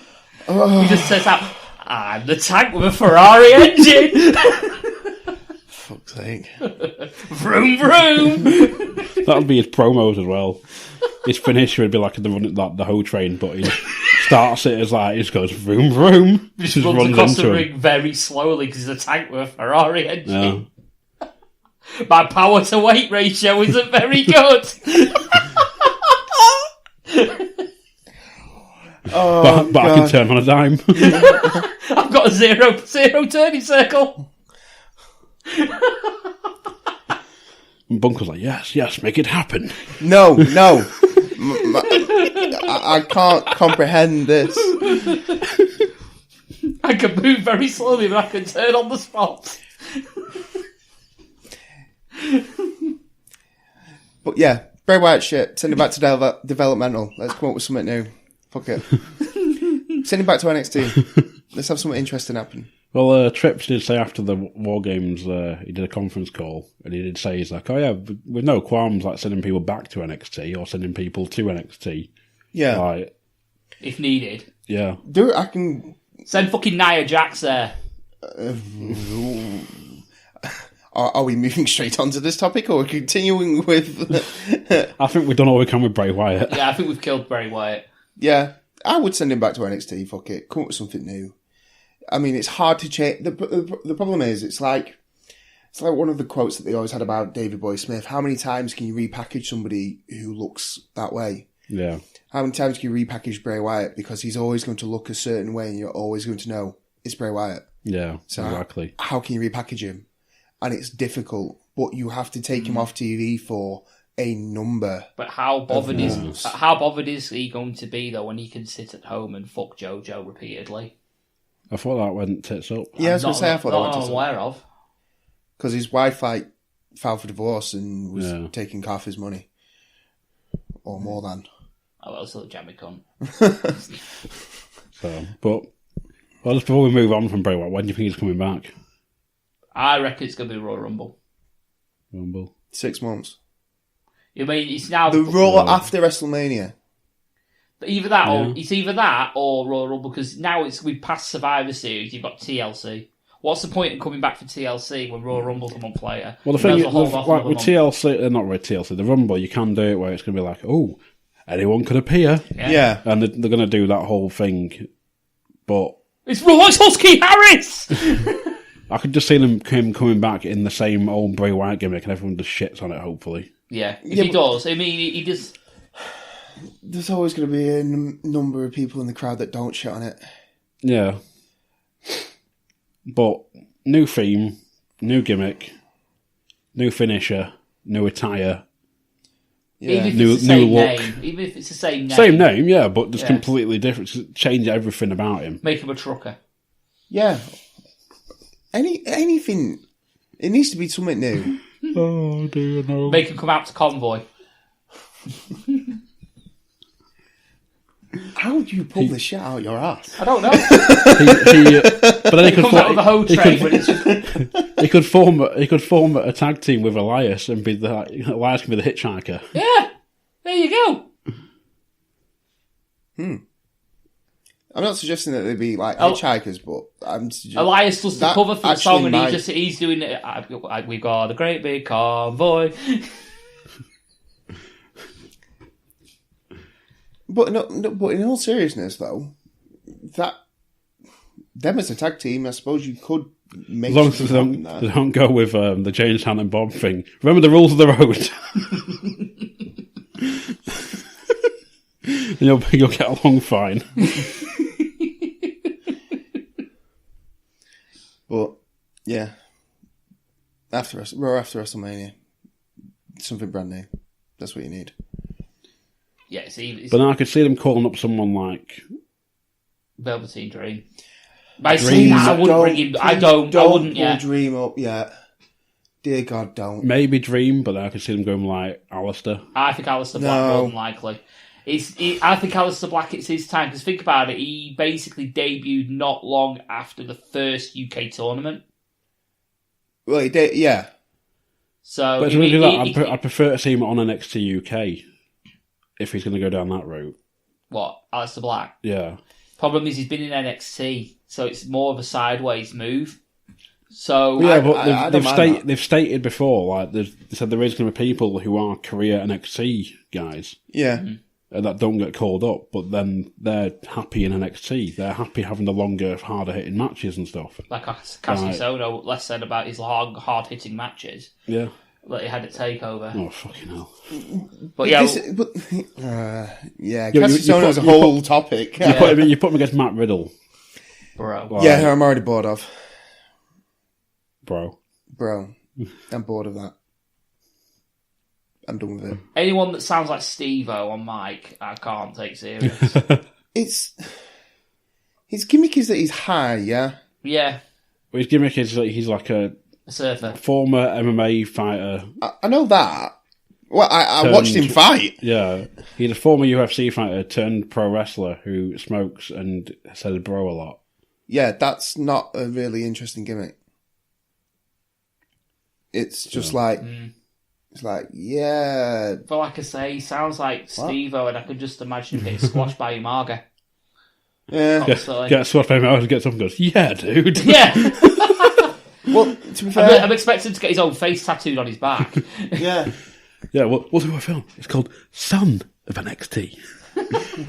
just says out, "I'm the tank with a Ferrari engine." Fuck's sake. Vroom vroom. That would be his promos as well. His finisher would be like the whole train, but he starts it as like, he just goes vroom vroom. Just runs across the ring very slowly because he's a tank with a Ferrari engine. Yeah. My power to weight ratio isn't very good. But I can turn on a dime. I've got a zero turning circle. And Bunker's like, yes, make it happen. No. I can't comprehend this. I can move very slowly, but I can turn on the spot. But yeah, Bray Wyatt shit. Send him back to developmental. Let's come up with something new. Fuck it. Send him back to NXT. Let's have something interesting happen. Well, Trips did say after the War Games, he did a conference call, and he did say, he's like, "Oh yeah, with no qualms, like sending people back to NXT or sending people to NXT." Yeah. Like, if needed. Yeah. Do it, I can... Send fucking Nia Jax there. Are we moving straight onto this topic, or are we continuing with... I think we've done all we can with Bray Wyatt. Yeah, I think we've killed Bray Wyatt. Yeah, I would send him back to NXT, fuck it. Come up with something new. I mean, it's hard to change. The problem is, it's like one of the quotes that they always had about David Boy Smith. How many times can you repackage somebody who looks that way? Yeah. How many times can you repackage Bray Wyatt? Because he's always going to look a certain way and you're always going to know it's Bray Wyatt. Yeah, so exactly. How can you repackage him? And it's difficult, but you have to take him off TV for a number. But how bothered is he going to be, though, when he can sit at home and fuck JoJo repeatedly? I thought that went tits up. Yeah, I was going to say, I thought that went tits up. Not aware of. Because his wife, filed for divorce and was taking half his money. Or more than. Oh, well, still a jammy cunt. Just before we move on from Bray Wyatt, when do you think he's coming back? I reckon it's going to be Royal Rumble. 6 months. I mean, it's now... The Raw after WrestleMania. Either that or it's either that or Royal Rumble, because now we've passed Survivor Series, you've got TLC. What's the point in coming back for TLC when Royal Rumble's a month later? Well, the thing is, like with TLC, not with TLC, the Rumble, you can do it where it's going to be like, oh, anyone could appear. Yeah. And they're going to do that whole thing. But... It's Husky Harris! I could just see him coming back in the same old Bray Wyatt gimmick and everyone just shits on it, hopefully. Yeah, if he does. I mean, he just... There's always going to be a number of people in the crowd that don't shit on it. Yeah. But new theme, new gimmick, new finisher, new attire. Yeah. Even if it's the same name. Even if it's the same name. Same name, yeah, but just completely different. Just change everything about him. Make him a trucker. Yeah. Anything. It needs to be something new. Oh, dear, no. Make him come out to Convoy. How do you pull this shit out your ass? I don't know. But then He comes out with a whole tray, but it's just... he could form a tag team with Elias and be Elias can be the hitchhiker. Yeah, there you go. I'm not suggesting that they'd be like hitchhikers, but I'm suggesting Elias does the cover for the song, and might... he's doing it. We got a great big convoy. But but in all seriousness, though, them as a tag team, I suppose you could make. As long as they don't go with the James Hunt and Bob thing. Remember the rules of the road. And you'll get along fine. But yeah, after WrestleMania, something brand new. That's what you need. Yeah, it's but now I could see them calling up someone like Velveteen Dream. By saying that, I wouldn't bring him. I wouldn't. Yeah, Dream up yet. Dear God, don't. Maybe Dream, but I could see them going like Alistair. I think Alistair Black more than likely. I think Alistair Black, it's his time, because think about it, he basically debuted not long after the first UK tournament. Well, he did, yeah. So, but I'd prefer to see him on NXT UK if he's going to go down that route. What, Alistair Black? Yeah. Problem is he's been in NXT, so it's more of a sideways move. So yeah, but they've stated before, like they said there is going to be people who are career NXT guys. Yeah. Mm-hmm. That don't get called up, but then they're happy in NXT. They're happy having the longer, harder hitting matches and stuff. Like Cassius Ohno, less said about his hard hitting matches. Yeah. That he had at TakeOver. Oh, fucking hell. But yeah. Cassius Ohno's a whole topic. You put him against Matt Riddle. Bro. Like, yeah, I'm already bored of. Bro. I'm bored of that. I'm done with it. Anyone that sounds like Steve-O on mic, I can't take serious. His gimmick is that he's high, yeah? Yeah. Well, his gimmick is that he's like a surfer. Former MMA fighter. I know that. Well, I watched him fight. Yeah. He's a former UFC fighter turned pro wrestler who smokes and says bro a lot. Yeah, that's not a really interesting gimmick. It's just like... It's like, yeah. But like I say, he sounds like Steve-O, and I could just imagine him getting squashed by Umaga. Yeah. Get squashed by Umaga and get something goes, yeah, dude. Yeah. Well, to be fair... I'm expecting to get his own face tattooed on his back. Yeah. Yeah, we'll do a film. It's called Son of NXT.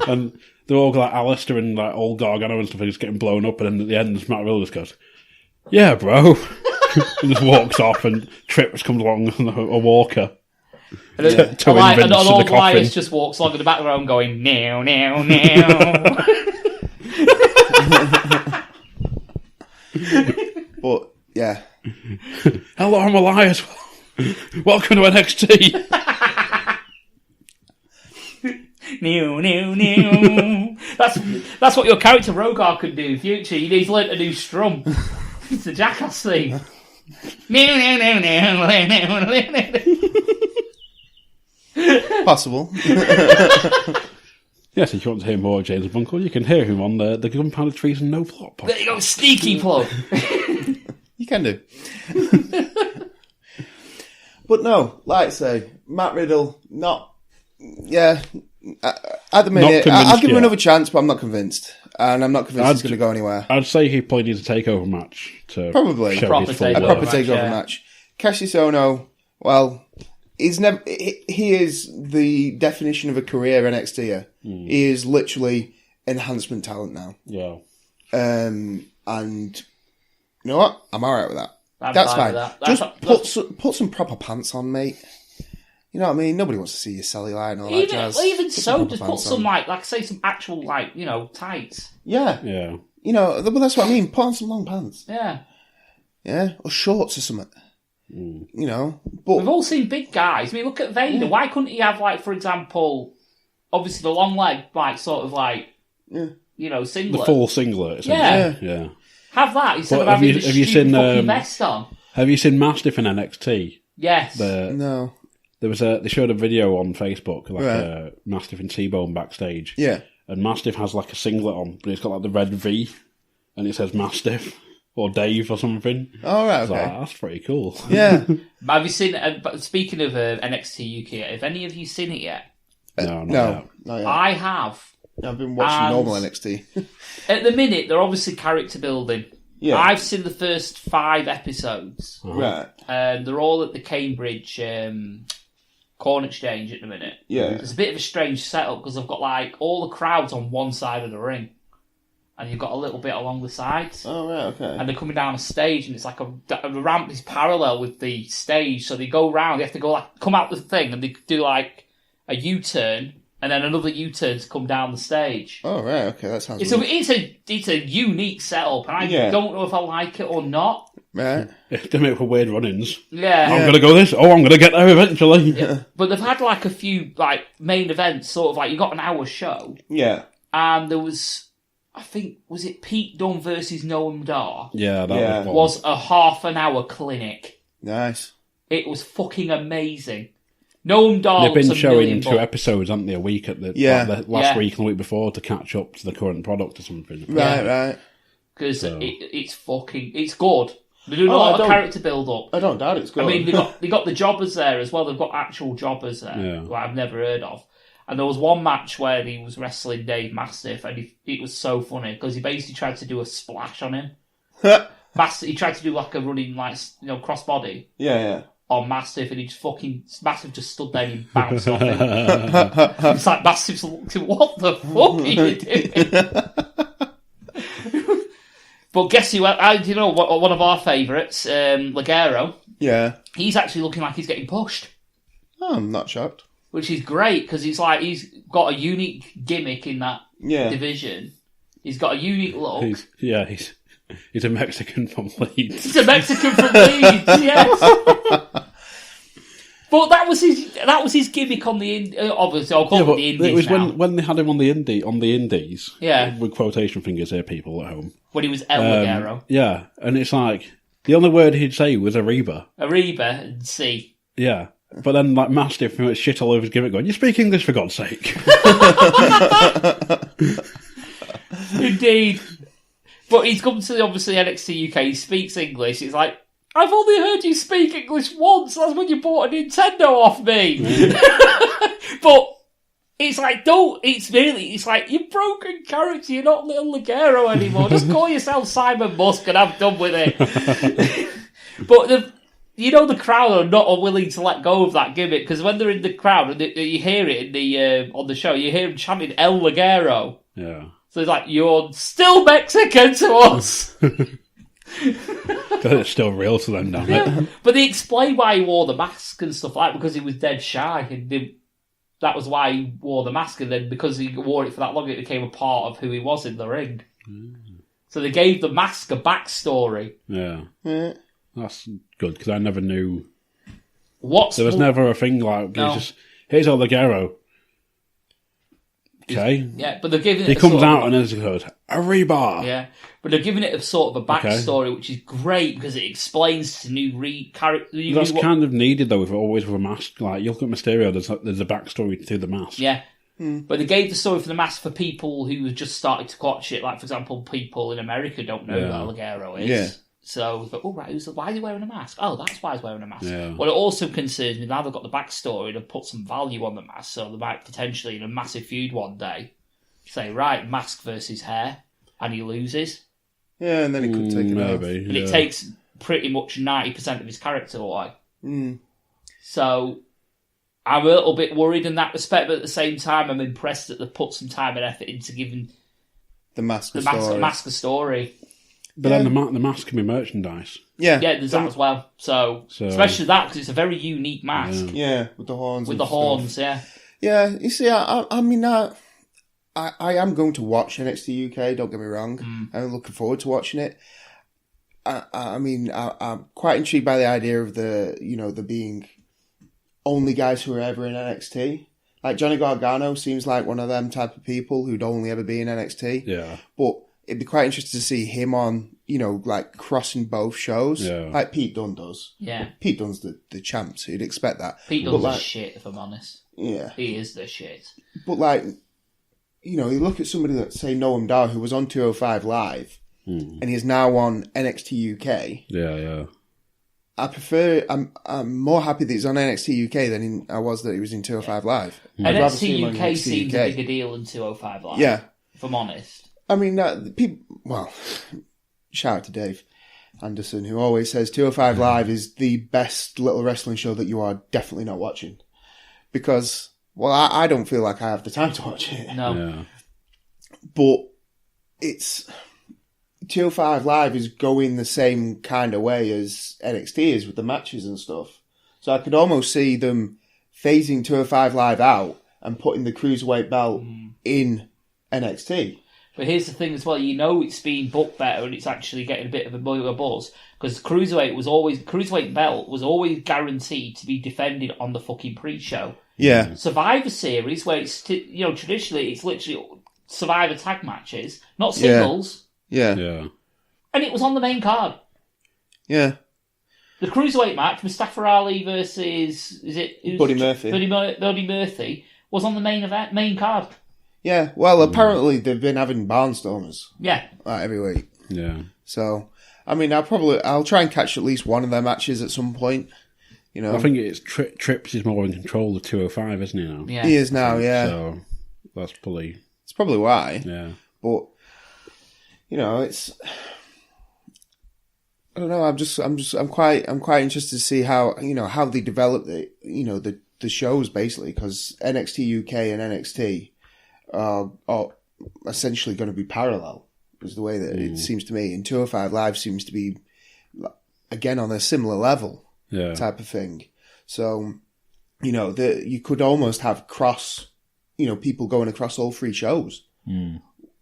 And they're all like Alistair and like old Gargano and stuff are just getting blown up, and then at the end, Matt Riddle just goes, yeah, bro. And just walks off, and Trips comes along on a walker. And Elias just walks along in the background going, now, now, now. But, yeah. Hello, I'm Elias. Welcome to NXT. New. That's what your character Rogar could do in future. He's learnt a new strum. It's the Jackass thing. Possible. Yes, if you want to hear more of James Bunkle, you can hear him on the Gunpowder Treason No Plot podcast. There you go, sneaky plug. You can do. But no, like I say, Matt Riddle, not... Yeah, at the minute, I'll give him another chance, but I'm not convinced. And I'm not convinced he's going to go anywhere. I'd say he probably needs a takeover match to probably show proper his full takeover match. Cassius Ohno, well, he's never. He is the definition of a career NXTer. He is literally enhancement talent now. Yeah. And you know what? I'm alright with that. That's fine. Just put some proper pants on, mate. You know what I mean? Nobody wants to see your cellulite and all that jazz. Even so, just put some, like say some actual, tights. Yeah. Yeah. You know, well, that's what I mean. Put on some long pants. Yeah. Yeah, or shorts or something. You know, but... We've all seen big guys. I mean, look at Vader. Yeah. Why couldn't he have, for example, obviously the long leg, singlet? The full singlet. Yeah. Have that instead of having the stupid fucking vest on. Have you seen Mastiff in NXT? Yes. No. They showed a video on Facebook, Mastiff and T-Bone backstage. Yeah. and Mastiff has like a singlet on, but it's got like the red V, and it says Mastiff or Dave or something. Oh, right, okay. Like, that's pretty cool. Yeah. Have you seen? But speaking of NXT UK, have any of you seen it yet? No, Not yet. I have. I've been watching normal NXT. At the minute, they're obviously character building. Yeah. I've seen the first 5 episodes. Right. They're all at the Cambridge Corn Exchange at the minute. Yeah. It's a bit of a strange setup because they've got like all the crowds on one side of the ring, and you've got a little bit along the sides. Oh, right, okay. And they're coming down a stage, and it's like a ramp is parallel with the stage, so they go round. They have to go like come out the thing, and they do like a U-turn, and then another U-turn to come down the stage. Oh, right, okay, that sounds It's weird. it's a unique setup, and I don't know if I like it or not. Right. They make for weird run-ins. Yeah. I'm going to go this. Oh, I'm going to get there eventually. Yeah. But they've had like a few like main events, sort of like you got an hour show. Yeah. And there was, I think, was it pete-dunne versus Noam Dar? Yeah, that was a half an hour clinic. Nice. It was fucking amazing. Noam Dar. They've been showing 2 episodes, haven't they, a week at the last week and the week before to catch up to the current product or something. Right. Because it's good. They're doing a lot of character build up. I don't doubt it's good. I mean, they got the jobbers there as well. They've got actual jobbers there, who I've never heard of. And there was one match where he was wrestling Dave Mastiff, and it was so funny because he basically tried to do a splash on him. He tried to do like a running crossbody. Yeah. On Mastiff, and he just Mastiff just stood there and he bounced off him. It's like Mastiff's looked at him, what the fuck are you doing? But guess who? One of our favourites, Ligero. Yeah. He's actually looking like he's getting pushed. Oh, I'm not shocked. Which is great because he's got a unique gimmick in that division. He's got a unique look. He's a Mexican from Leeds. He's a Mexican from Leeds, yes. But that was his gimmick on the obviously I'll call it the Indies. It was now. when they had him on the Indies. Yeah. With quotation fingers here, people at home. When he was El Ligero. Yeah, and it's like the only word he'd say was Ariba. Ariba and C. Yeah. But then, like, Mastiff went shit all over his gimmick going, you speak English for God's sake. Indeed. But he's come to, obviously, NXT UK, he speaks English. It's like, I've only heard you speak English once. That's when you bought a Nintendo off me. But it's like, it's like, you've broken character. You're not Little Ligero anymore. Just call yourself Simon Musk and have done with it. But the crowd are not unwilling to let go of that gimmick because when they're in the crowd and you hear it in on the show, you hear them chanting El Ligero. Yeah. So it's like, you're still Mexican to us. It's still real to them, damn it. But they explained why he wore the mask and stuff like that because he was dead shy. And that was why he wore the mask. And then because he wore it for that long, it became a part of who he was in the ring. So they gave the mask a backstory. Yeah. That's good because I never knew. There was never a thing like, here's El Ligero. Okay. Yeah, but they're giving it. He comes out and then he goes, Arriba! Yeah, but they're giving it a sort of a backstory, which is great because it explains to new characters. That's kind of needed though, always with a mask. Like you look at Mysterio, there's a backstory to the mask. Yeah, but they gave the story for the mask for people who just started to watch it. Like for example, people in America don't know who Ligero is. Yeah. So, why is he wearing a mask? Oh, that's why he's wearing a mask. Yeah. Well, it also concerns me now they've got the backstory to put some value on the mask, so they might potentially, in a massive feud one day, say, right, mask versus hair, and he loses. Yeah, and then he could take it off. And it takes pretty much 90% of his character away. So, I'm a little bit worried in that respect, but at the same time, I'm impressed that they've put some time and effort into giving the mask a story. But then the mask can be merchandise. Yeah, there's that as well. So especially that because it's a very unique mask. Yeah, with the horns. With the horns, yeah. Yeah, you see, I mean, I am going to watch NXT UK. Don't get me wrong. I'm looking forward to watching it. I mean, I'm quite intrigued by the idea of the being only guys who are ever in NXT. Like Johnny Gargano seems like one of them type of people who'd only ever be in NXT. Yeah, but it'd be quite interesting to see him on, like crossing both shows, like Pete-Dunne does. Yeah, Pete-Dunne's the champ, so you'd expect that. Pete-Dunne's the shit, if I'm honest. Yeah, he is the shit. But like, you look at somebody that, say, Noam Dar, who was on 205 Live, and he is now on NXT UK. Yeah. I'm more happy that he's on NXT UK than I was that he was in 205 Live. NXT UK seems a bigger deal than 205 Live. Yeah. If I'm honest. I mean, shout out to Dave Anderson, who always says 205 Live is the best little wrestling show that you are definitely not watching. Because, I don't feel like I have the time to watch it. No. Yeah. But it's... 205 Live is going the same kind of way as NXT is with the matches and stuff. So I could almost see them phasing 205 Live out and putting the Cruiserweight belt in NXT. But here's the thing as well, it's being booked better and it's actually getting a bit of a buzz, because Cruiserweight belt was always guaranteed to be defended on the fucking pre-show. Yeah. Survivor Series, where it's, traditionally it's literally Survivor tag matches, not singles. Yeah. And it was on the main card. Yeah. The Cruiserweight match, Mustafa Ali versus Buddy Murphy. Buddy Murphy was on the main card. Yeah. Well, apparently they've been having barnstormers. Yeah. Every week. Yeah. So, I mean, I'll try and catch at least one of their matches at some point. I think it's Trips is more in control of 205, isn't he now? Yeah. He is now. Yeah. So that's probably. It's probably why. Yeah. But. It's. I don't know. I'm quite interested to see how how they develop the shows basically, because NXT UK and NXT are essentially going to be parallel. Is the way that it seems to me. And 205 Live seems to be again on a similar level, type of thing. So, you could almost have people going across all three shows,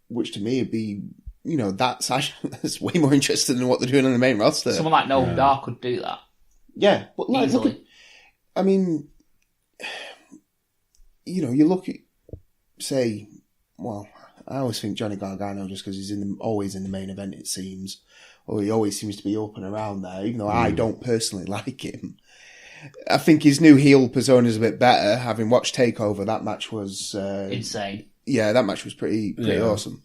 which to me would be. That's way more interesting than what they're doing on the main roster. Someone like Noam Dar could do that. Yeah, but easily. You look at, say, I always think Johnny Gargano just because he's always in the main event, it seems, or he always seems to be up and around there, even though I don't personally like him. I think his new heel persona is a bit better. Having watched Takeover, that match was insane. Yeah, that match was pretty awesome.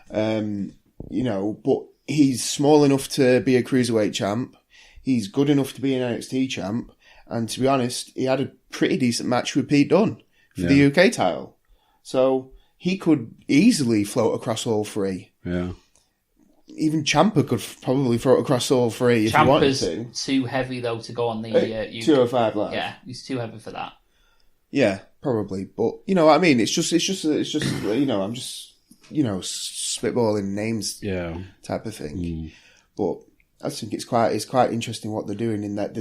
But he's small enough to be a Cruiserweight champ. He's good enough to be an NXT champ. And to be honest, he had a pretty decent match with Pete-Dunne for the UK title. So he could easily float across all three. Yeah. Even Ciampa could probably float across all three if he wanted to. Too heavy though to go on the UK. 205 Live. Yeah, he's too heavy for that. Yeah, probably. But you know what I mean? It's just I'm just spitballing names, type of thing. But I think it's quite interesting what they're doing in that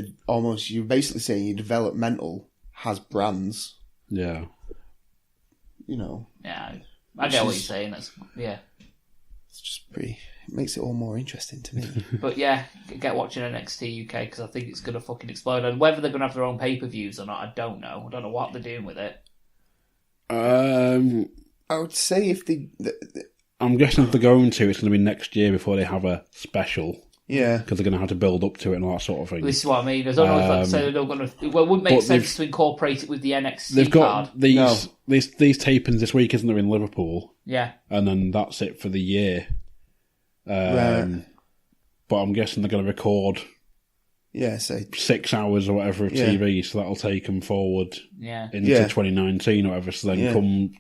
you're basically saying your developmental has brands. Yeah. Yeah, I get what you're saying. It's just it makes it all more interesting to me. But yeah, get watching NXT UK because I think it's going to fucking explode. And whether they're going to have their own pay-per-views or not, I don't know. I don't know what they're doing with it. I would say if I'm guessing if they're going to, it's going to be next year before they have a special. Yeah. Because they're going to have to build up to it and all that sort of thing. This is what I mean. I don't know if that's say they're not going to... Well, it wouldn't make sense to incorporate it with the NXT they've got card. these tapings this week, isn't there, in Liverpool? Yeah. And then that's it for the year. Right. But I'm guessing they're going to record... Yeah, say 6 hours or whatever of TV, so that'll take them forward into 2019 or whatever. So then come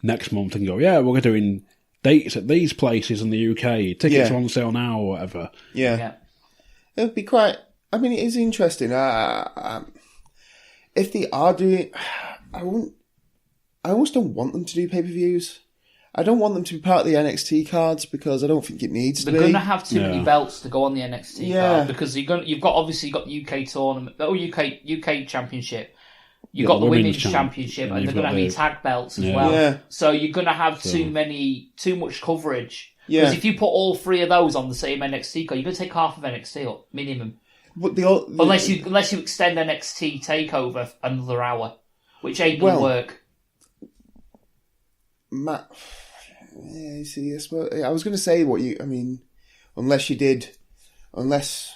next month and go, we're doing dates at these places in the UK. Tickets are on sale now or whatever. Yeah. It would be quite... I mean, it is interesting. If they are doing... I almost don't want them to do pay-per-views. I don't want them to be part of the NXT cards because I don't think it needs to be. They're going to have too many belts to go on the NXT card because you've got UK tournament, UK Championship. You've got the Women's Championship, and they're going to have your tag belts as well. Yeah. So you're going to have too much coverage. Because if you put all three of those on the same NXT card, you're going to take half of NXT up, minimum. But unless you extend NXT TakeOver another hour, which ain't going to work. Matt, see, I was going to say unless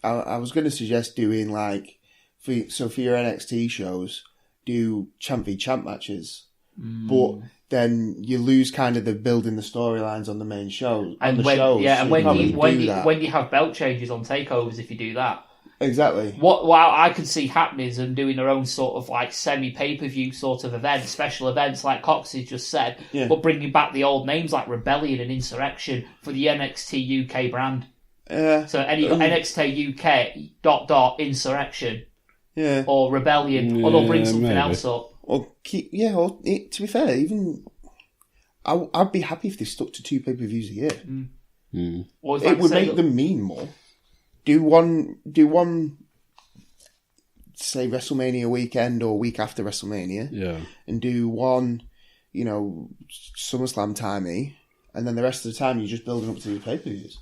I was going to suggest doing for your NXT shows, do champ v champ matches, but then you lose kind of the building the storylines on the main show. And when you have belt changes on takeovers, if you do that. Exactly. What I could see happening is them doing their own sort of like semi-pay-per-view sort of events, special events like Coxy just said, but bringing back the old names like Rebellion and Insurrection for the NXT UK brand. So NXT UK ... Insurrection. Yeah. Or Rebellion, or they'll bring something else up. To be fair, even I'd be happy if they stuck to 2 pay-per-views a year. It would make them mean more. Do one, say WrestleMania weekend or week after WrestleMania, and do one, SummerSlam timey, and then the rest of the time you're just building up to the pay-per-views.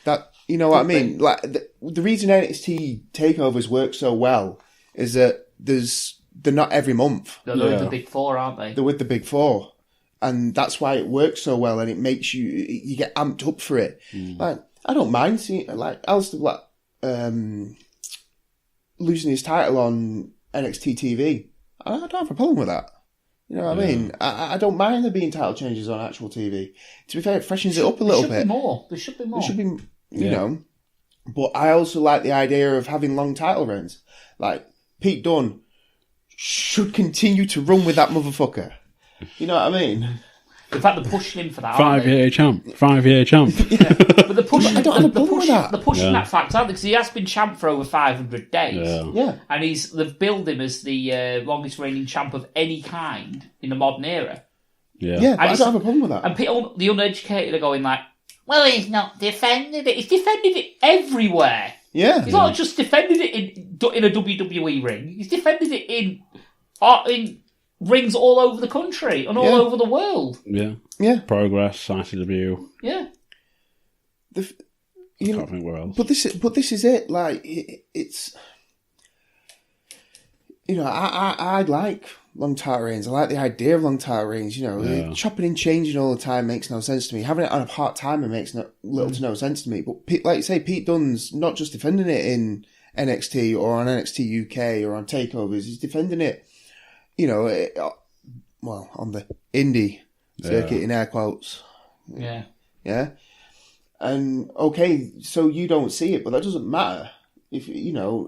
That, you know what I mean? Like the reason NXT takeovers work so well is that they're not every month. They're with the Big Four, aren't they? They're with the Big Four, and that's why it works so well, and it makes you get amped up for it. Like, I don't mind seeing like Alistair Black losing his title on NXT TV. I don't have a problem with that. You know what I mean? I don't mind there being title changes on actual TV. To be fair, it freshens it up a little bit. There should be more. There should be, you know. But I also like the idea of having long title reigns. Like, Pete Dunne should continue to run with that motherfucker. You know what I mean? In fact, they're pushing him for that. 5-year champ. 5-year champ. But they're pushing. I don't have a problem with that. They're pushing that fact out because he has been champ for over 500 days. Yeah. And they've billed him as the longest reigning champ of any kind in the modern era. Yeah, but I don't have a problem with that. And people, the uneducated, are going like, "Well, he's not defended it. He's defended it everywhere. Yeah, he's not just defended it in a WWE ring. He's defended it in rings all over the country and all over the world. Yeah. Progress, ICW. Yeah. Can't think where else. But this is it. Like it's, I like long title reigns. I like the idea of long title reigns. Chopping and changing all the time makes no sense to me. Having it on a part timer makes little to no sense to me. But like you say, Pete Dunne's not just defending it in NXT or on NXT UK or on takeovers. He's defending it. On the indie circuit in air quotes. Yeah. Yeah. And okay, so you don't see it, but that doesn't matter. If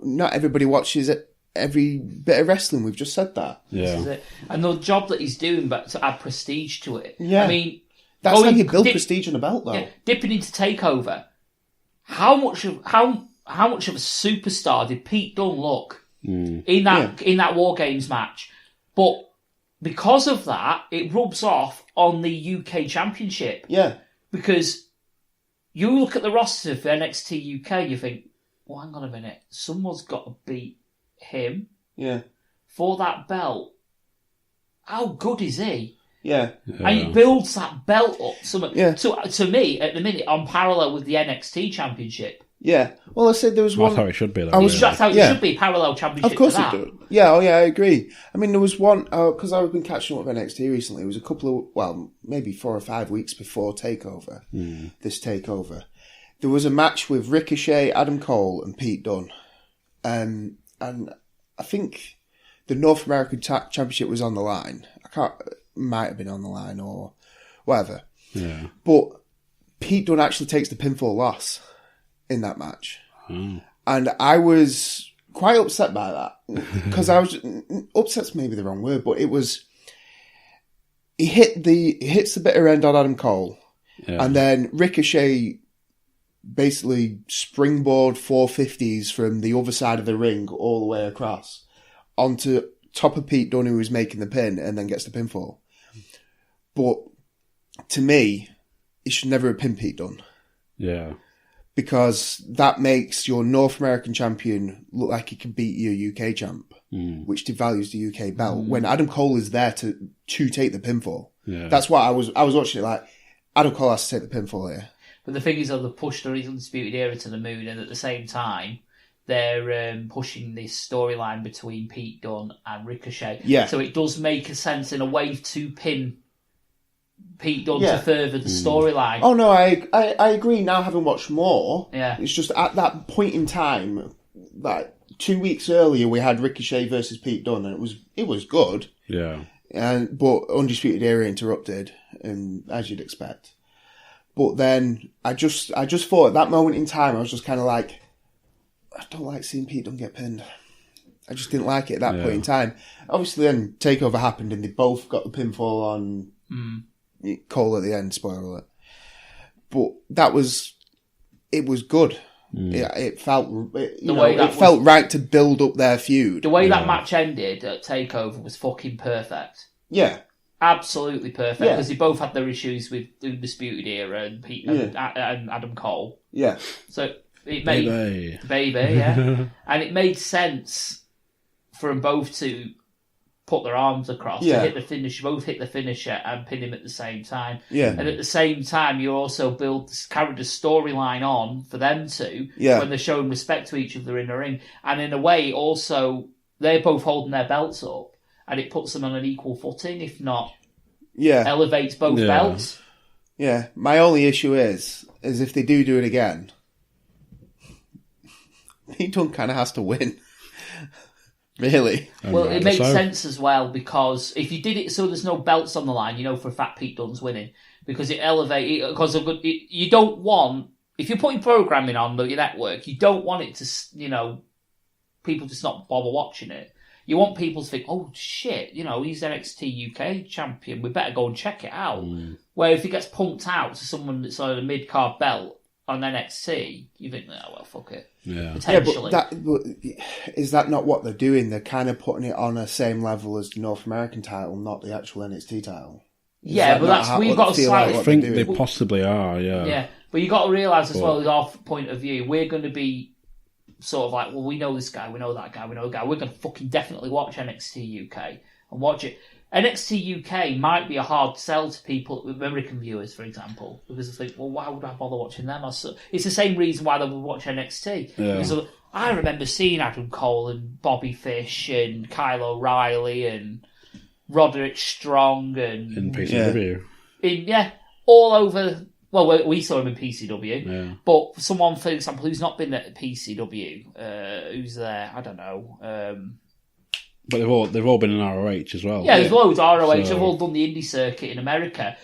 not everybody watches every bit of wrestling. We've just said that. Yeah. This is it. And the job that he's doing, but to add prestige to it. Yeah. I mean, that's how you build prestige on a belt, though. Yeah, dipping into takeover. How much of a superstar did Pete Dunne look in that War Games match? But because of that, it rubs off on the UK Championship. Yeah. Because you look at the roster for NXT UK, you think, well, hang on a minute, someone's got to beat him. Yeah. For that belt. How good is he? Yeah. And he builds that belt up. To me, at the minute, on parallel with the NXT Championship. Yeah. Well, I said there was one. That's how it should be. That's how it should be. Parallel championship. Of course it do. Yeah. Oh, yeah. I agree. I mean, there was one because I've been catching up with NXT recently. It was a couple of maybe 4 or 5 weeks before Takeover. This Takeover, there was a match with Ricochet, Adam Cole, and Pete Dunne, and I think the North American Championship was on the line. Might have been on the line or whatever. Yeah. But Pete Dunne actually takes the pinfall loss in that match. And I was quite upset by that because upset's maybe the wrong word, but it was, he hits the bitter end on Adam Cole and then Ricochet basically springboard 450s from the other side of the ring all the way across onto top of Pete Dunne, who was making the pin, and then gets the pinfall. But to me, it should never have pinned Pete Dunne. Yeah. Because that makes your North American champion look like he can beat your UK champ, which devalues the UK belt. When Adam Cole is there to take the pinfall. Yeah. That's why I was watching it like, Adam Cole has to take the pinfall here. But the thing is, they've pushed the Undisputed Era to the moon, and at the same time, they're pushing this storyline between Pete Dunne and Ricochet. Yeah. So it does make a sense in a way to pin Pete Dunne to further the storyline. Oh no, I agree. Now having watched more, yeah, it's just at that point in time, like 2 weeks earlier, we had Ricochet versus Pete Dunne, and it was good. Yeah, But Undisputed Era interrupted, and as you'd expect. But then I just thought at that moment in time, I was just kind of like, I don't like seeing Pete Dunne get pinned. I just didn't like it at that point in time. Obviously, then Takeover happened, and they both got the pinfall on Cole at the end. Spoiler alert. But it was good. It felt right to build up their feud. The way that match ended at Takeover was fucking perfect. Yeah. Absolutely perfect, because they both had their issues with the Undisputed Era and Pete and Adam Cole. Yeah. So it made... Baby, yeah. And it made sense for them both to put their arms across, to hit the finish, both hit the finisher and pin him at the same time. Yeah. And at the same time, you also build this character storyline on for them two when they're showing respect to each other in the ring. And in a way, also, they're both holding their belts up, and it puts them on an equal footing, if not elevates both belts. Yeah. My only issue is if they do it again, Pete Dunne kind of has to win. Really? Well, it makes sense as well, because if you did it so there's no belts on the line, you know for a fact Pete Dunne's winning, because it elevates. Because you don't want, if you're putting programming on your network, you don't want it to, people just not bother watching it. You want people to think, oh shit, he's NXT UK champion, we better go and check it out. Where if he gets punked out to someone that's on a mid-card belt on NXT, you think, oh well, fuck it. Yeah. Potentially. But is that not what they're doing? They're kind of putting it on the same level as the North American title, not the actual NXT title. We've got to slightly... I think they possibly are, yeah. Yeah, but you've got to realise as well, as our point of view, we're going to be sort of like, well, we know this guy, we know that guy, we know the guy. We're going to fucking definitely watch NXT UK and watch it. NXT UK might be a hard sell to people, American viewers, for example, because they think, well, why would I bother watching them? It's the same reason why they would watch NXT. Yeah. Because I remember seeing Adam Cole and Bobby Fish and Kyle O'Reilly and Roderick Strong and... In PCW. All over... Well, we saw him in PCW, but someone, for example, who's not been at PCW, who's there, I don't know... But they've all been in ROH as well. Yeah, there's loads of ROH. They've all done the indie circuit in America.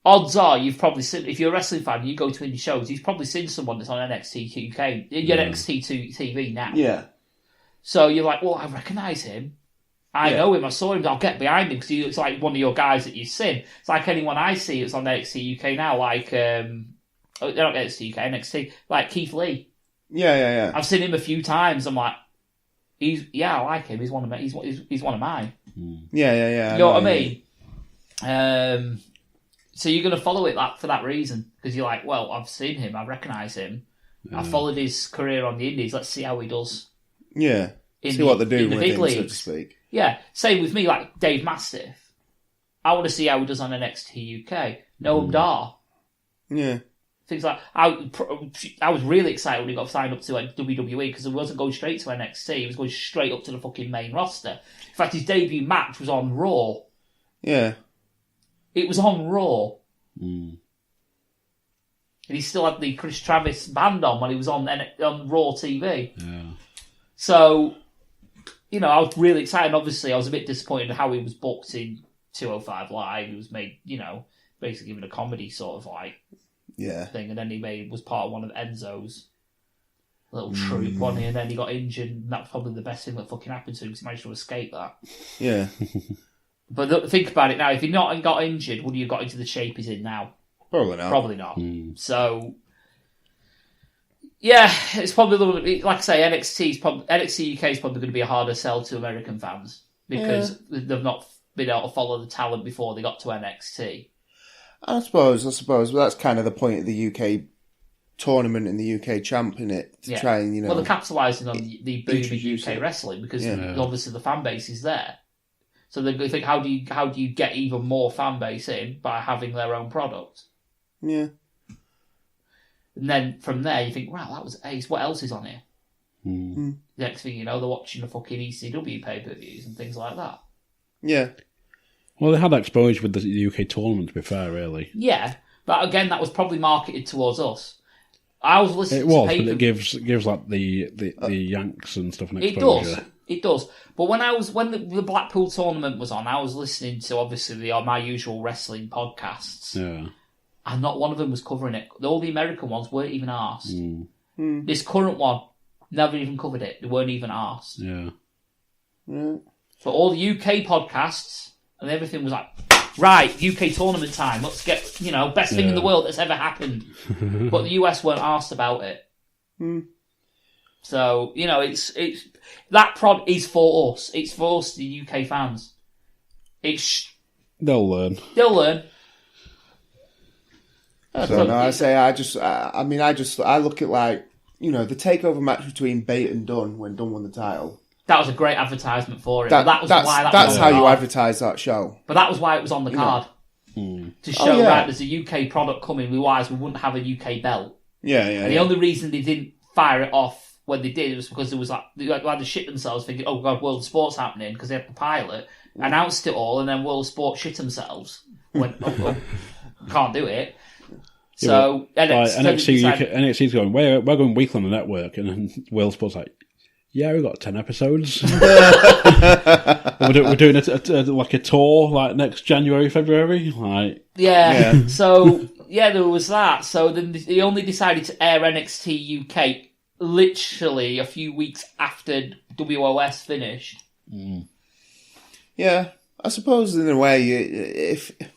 Odds are you've probably seen, if you're a wrestling fan and you go to indie shows, you've probably seen someone that's on NXT UK, NXT TV now. Yeah. So you're like, well, I recognise him. I know him. I saw him. I'll get behind him because he looks like one of your guys that you've seen. It's like anyone I see that's on NXT UK now, like they're not NXT UK, NXT, like Keith Lee. Yeah. I've seen him a few times. I'm like, I like him. He's one of mine. Yeah. You know what I mean? So you're going to follow it for that reason, because you're like, well, I've seen him, I recognise him, I've followed his career on the Indies. Let's see how he does. Yeah. See what they're doing with him, so to speak. Yeah. Same with me, like Dave Mastiff. I want to see how he does on NXT UK. Noam Dar. Yeah. Things like I was really excited when he got signed up to WWE, because he wasn't going straight to NXT. He was going straight up to the fucking main roster. In fact, his debut match was on Raw. Yeah. It was on Raw. And he still had the Chris Travis band on when he was on Raw TV. Yeah. So, I was really excited. Obviously, I was a bit disappointed how he was booked in 205 Live. He was made, basically given a comedy sort of like thing, and then he was part of one of Enzo's little troupe, wasn't he? And then he got injured, and that's probably the best thing that fucking happened to him, because he managed to escape that. Yeah. But think about it now, if he not got injured, would he have got into the shape he's in now? Probably not. So, yeah, it's probably, like I say, NXT UK is probably going to be a harder sell to American fans, because they've not been able to follow the talent before they got to NXT. I suppose, but that's kind of the point of the UK tournament and the UK champ, in it, to try and, Well, they're capitalising on the boom of UK wrestling, because obviously the fan base is there. So they think, how do you get even more fan base in by having their own product? Yeah. And then from there you think, wow, that was ace. What else is on here? The next thing you know, they're watching the fucking ECW pay-per-views and things like that. Yeah. Well, they had exposure with the UK tournament, to be fair, really. Yeah, but again, that was probably marketed towards us. I was listening to but it gives like the Yanks and stuff an exposure. It does. It does. But when the Blackpool tournament was on, I was listening to, obviously, my usual wrestling podcasts. Yeah. And not one of them was covering it. All the American ones weren't even asked. This current one never even covered it. They weren't even asked. Yeah. But all the UK podcasts and everything was like, right, UK tournament time. Let's get, best thing in the world that's ever happened. But the US weren't asked about it. So, it's that prod is for us. It's for us, the UK fans. They'll learn. They'll learn. So no, I look at like, the takeover match between Bate and Dunne when Dunne won the title. That was a great advertisement for it. That's how you advertise that show. But that was why it was on the card. To show that there's a UK product coming, otherwise we wouldn't have a UK belt. And the only reason they didn't fire it off when they did was because there was they had to shit themselves thinking, oh God, World of Sport's happening, because they had the pilot, announced it all, and then World of Sport shit themselves. Went, can't do it. So NXT's going, we're going weekly on the network, and then World of Sport's like, yeah, we've got 10 episodes. we're doing a tour like next January, February. So there was that. So then they only decided to air NXT UK literally a few weeks after WOS finished. Yeah, I suppose in a way, if it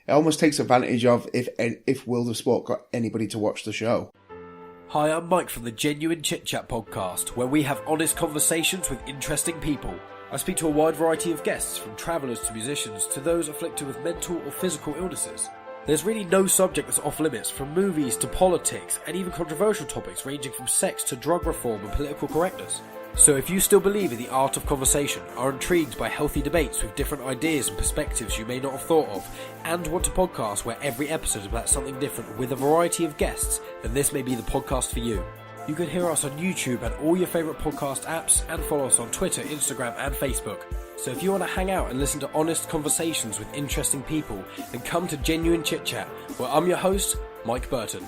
almost takes advantage of if World of Sport got anybody to watch the show. Hi, I'm Mike from the Genuine Chit Chat podcast, where we have honest conversations with interesting people. I speak to a wide variety of guests, from travellers to musicians to those afflicted with mental or physical illnesses. There's really no subject that's off limits, from movies to politics and even controversial topics ranging from sex to drug reform and political correctness. So if you still believe in the art of conversation, are intrigued by healthy debates with different ideas and perspectives you may not have thought of, and want a podcast where every episode is about something different with a variety of guests, then this may be the podcast for you. You can hear us on YouTube and all your favourite podcast apps, and follow us on Twitter, Instagram and Facebook. So if you want to hang out and listen to honest conversations with interesting people, then come to Genuine Chit Chat, where I'm your host, Mike Burton.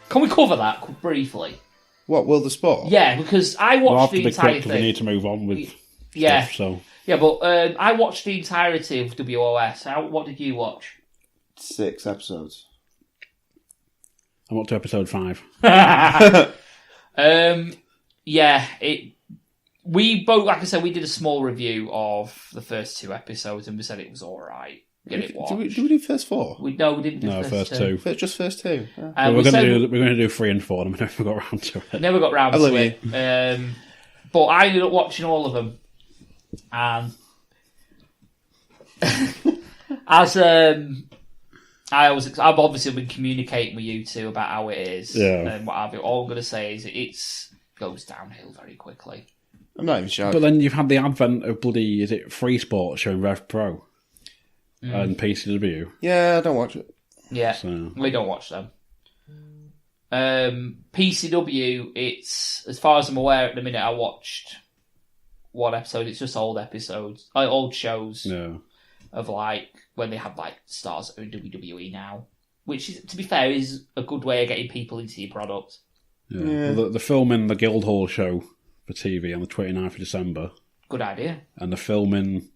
Can we cover that briefly? What, World of Sport? Yeah, because I watched the entire thing. We need to move on with stuff, so. Yeah, but I watched the entirety of WOS. What did you watch? 6 episodes. I'm up to episode 5. We both, like I said, we did a small review of the first 2 episodes, and we said it was all right. Get it watched. Did we do first 4? We didn't do first 2. Just first 2. Yeah. We're going to do 3 and 4, and we never got round to it. Never got round to it. But I ended up watching all of them, and as I've obviously been communicating with you two about how it is, and what have you. All I'm going to say is it goes downhill very quickly. I'm not even sure. But then you've had the advent of Free Sport showing Rev Pro and PCW. Yeah, I don't watch it. Yeah, so. We don't watch them. PCW, it's, as far as I'm aware at the minute, I watched one episode. It's just old episodes, old shows of when they had stars that are in WWE now, which is, to be fair, is a good way of getting people into your product. Yeah. The filming the Guildhall show for TV on the 29th of December. Good idea. And the filming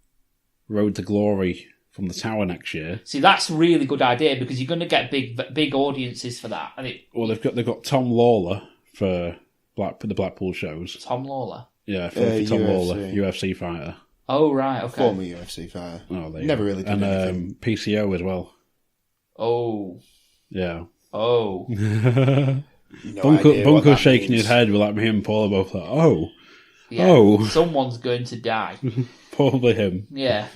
Road to Glory from the Tower next year. See, that's a really good idea, because you're going to get big audiences for that. They've got Tom Lawler for the Blackpool shows. Tom Lawler? Yeah, for Tom Lawler, UFC fighter. Oh, right, okay. Former UFC fighter. Oh, never really did anything. PCO as well. Oh. Yeah. Oh. Bunko's shaking his head with me and Paul are both like, oh. Yeah, oh. Someone's going to die. Probably him. Yeah.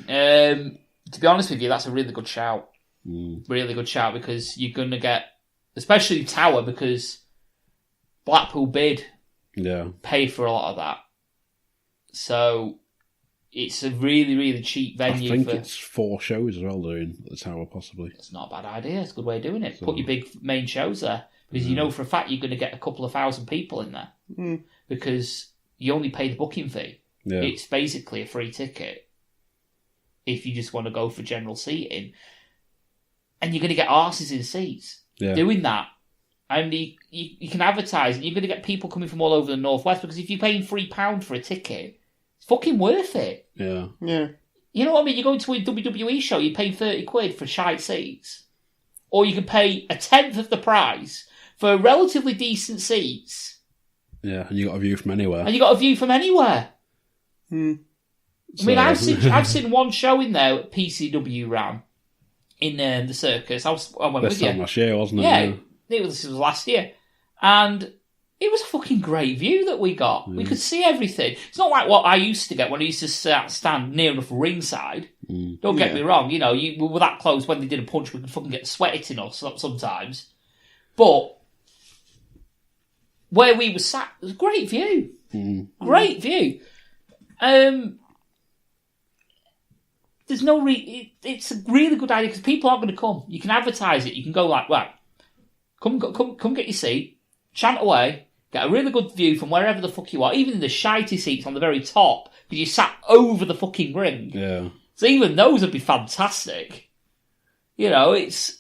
To be honest with you, that's a really good shout. Really good shout, because you're going to get, especially Tower, because Blackpool bid pay for a lot of that. So it's a really, really cheap venue. I think it's 4 shows as well doing at the Tower, possibly. It's not a bad idea. It's a good way of doing it. So, put your big main shows there, because you know for a fact you're going to get a couple of thousand people in there, because you only pay the booking fee. Yeah. It's basically a free ticket if you just want to go for general seating, and you're going to get arses in seats doing that. And you can advertise, and you're going to get people coming from all over the northwest, because if you're paying £3 for a ticket, It's fucking worth it. Yeah. You know what I mean? You go to a WWE show, you pay £30 for shite seats. Or you can pay a tenth of the price for relatively decent seats. Yeah, and you got a view from anywhere. I mean, I've seen one show in there at PCW ran in the circus. I went this with you. time last year, wasn't it? Yeah, this was last year. And it was a fucking great view that we got. We could see everything. It's not like what I used to get when I used to stand near enough ringside. Don't get me wrong. You know, we were that close when they did a punch, we could fucking get sweat hitting us sometimes. But where we were sat, it was a great view. Great view. There's no it's a really good idea because people aren't going to come. You can advertise it. You can go like, right, come get your seat, chant away, get a really good view from wherever the fuck you are, even in the shitey seats on the very top, because you sat over the fucking ring. Yeah. So even those would be fantastic. You know, there's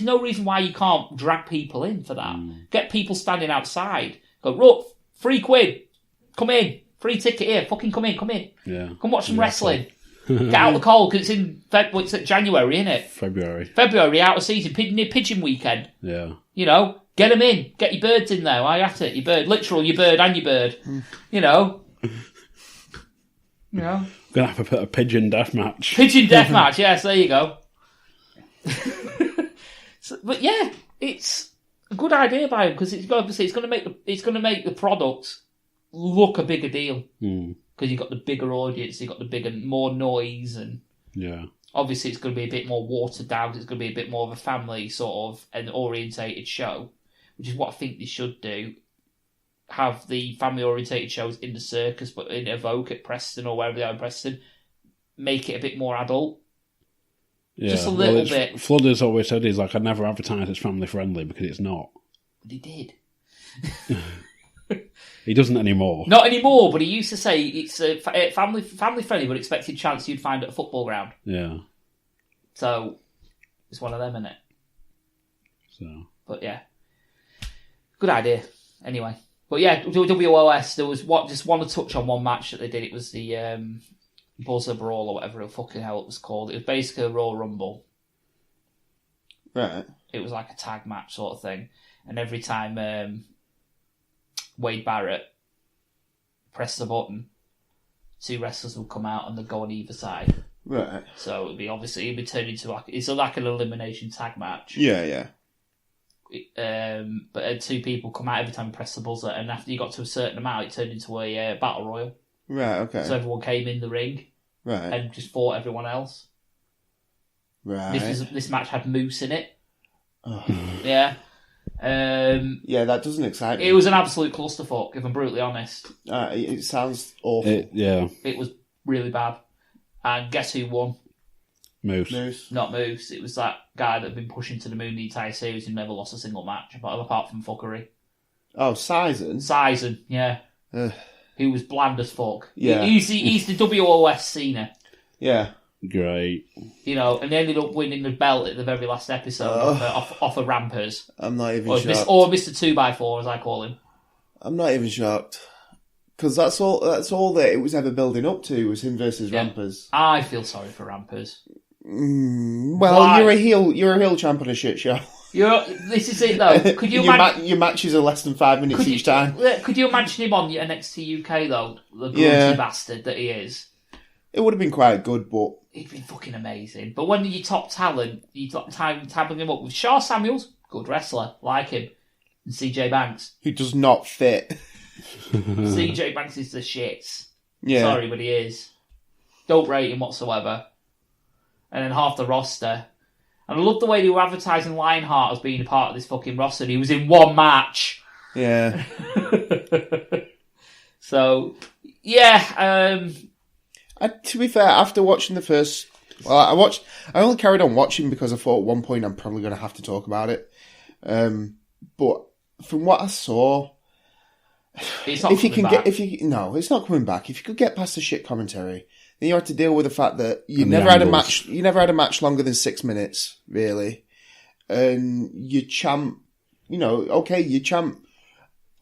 no reason why you can't drag people in for that. Get people standing outside. Go, look, £3, come in. Free ticket here, fucking come in. Yeah. Come watch some wrestling. Get out the cold, because it's at January, isn't it? February, out of season, pigeon weekend. Yeah. You know, get them in. Get your birds in there. I at it, your bird. Literal, your bird and your bird. You know. Gonna have to put a pigeon death match. Yes, there you go. But yeah, it's a good idea by him, because it's going to make the product look a bigger deal. Because you've got the bigger audience, you've got more noise, and obviously it's going to be a bit more watered down. It's going to be a bit more of a family sort of an orientated show, which is what I think they should do. Have the family orientated shows in the circus, but in Evoke at Preston or wherever they are in Preston, make it a bit more adult. Yeah. Just a little bit. Flood has always said he's like, I never advertise it's family friendly, because it's not. But he did. He doesn't anymore. Not anymore, but he used to say it's family friendly, but expected chance you'd find at a football ground. Yeah. So it's one of them, isn't it? So. But yeah, good idea. Anyway, but yeah, WOS. There was just want to touch on one match that they did. It was the Buzzer Brawl or whatever the fucking hell it was called. It was basically a Royal Rumble. Right. It was like a tag match sort of thing, and every time Wade Barrett pressed the button, 2 wrestlers would come out and they'd go on either side. Right. So it'd be turned into like an elimination tag match. Yeah. But 2 people come out every time you press the buzzer, and after you got to a certain amount, it turned into a battle royal. Right. Okay. So everyone came in the ring, right, and just fought everyone else. Right. This match had Moose in it. Oh. Yeah. Yeah, that doesn't excite me. It was an absolute clusterfuck, if I'm brutally honest. It sounds awful. It was really bad. And guess who won? Moose. Not Moose. It was that guy that had been pushing to the moon the entire series and never lost a single match, apart from fuckery. Oh, Sisyphean? Sisyphean, yeah. Who was bland as fuck. Yeah. He's the WOS Cena. Yeah. Great. You know, and they ended up winning the belt at the very last episode off of Rampers. I'm not even shocked. Or Mr. 2x4, as I call him. I'm not even shocked. Because that's all that it was ever building up to, was him versus Rampers. I feel sorry for Rampers. Well, why? You're a heel champ on a shit show. This is it though. Could you your matches are less than 5 minutes each time. Could you imagine him on NXT UK though? The grungy bastard that he is. It would have been quite good, but he'd been fucking amazing. But when you top talent, you tabbing him up with Shaw Samuels, good wrestler, like him, and CJ Banks, who does not fit. CJ Banks is the shits. Yeah. Sorry, but he is. Don't rate him whatsoever. And then half the roster. And I love the way they were advertising Lionheart as being a part of this fucking roster. He was in one match. Yeah. So, yeah. To be fair, after watching the first... Well, I only carried on watching because I thought at one point I'm probably going to have to talk about it. But from what I saw... It's not coming back. No, it's not coming back. If you could get past the shit commentary, then you have to deal with the fact that you never had a match longer than 6 minutes, really. And your champ, your champ,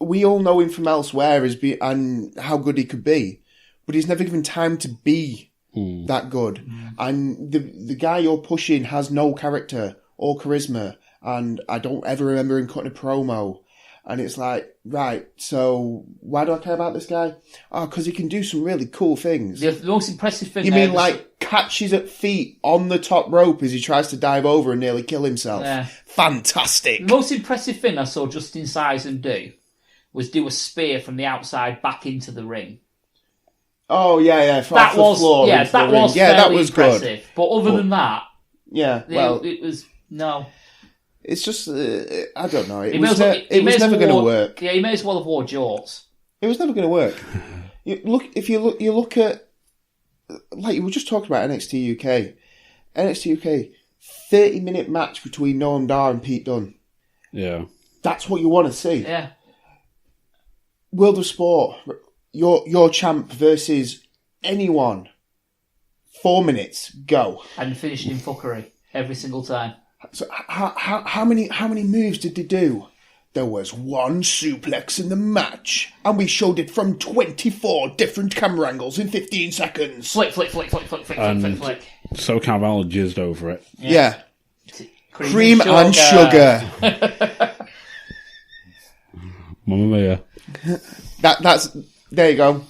we all know him from elsewhere and how good he could be. but he's never given time to be that good. And the guy you're pushing has no character or charisma, and I don't ever remember him cutting a promo. And it's like, right, so why do I care about this guy? Oh, because he can do some really cool things. The most impressive thing... You mean like catches at feet on the top rope as he tries to dive over and nearly kill himself? Yeah. Fantastic. The most impressive thing I saw Justin Sizen do a spear from the outside back into the ring. Oh, yeah. That was fairly impressive. Good. But other than that... Yeah, well... It was... No... It's just, I don't know. It was never going to work. Yeah, he may as well have wore jorts. It was never going to work. You look at, like you were just talking about NXT UK. NXT UK, 30-minute match between Noam Dar and Pete-Dunne. Yeah. That's what you want to see. Yeah. World of Sport, your champ versus anyone. 4 minutes, go. And finished in fuckery every single time. So how many moves did they do? There was one suplex in the match, and we showed it from 24 different camera angles in 15 seconds. Flick. So Carvalho jizzed over it. Yeah. Cream and sugar. Mamma mia. That's there you go.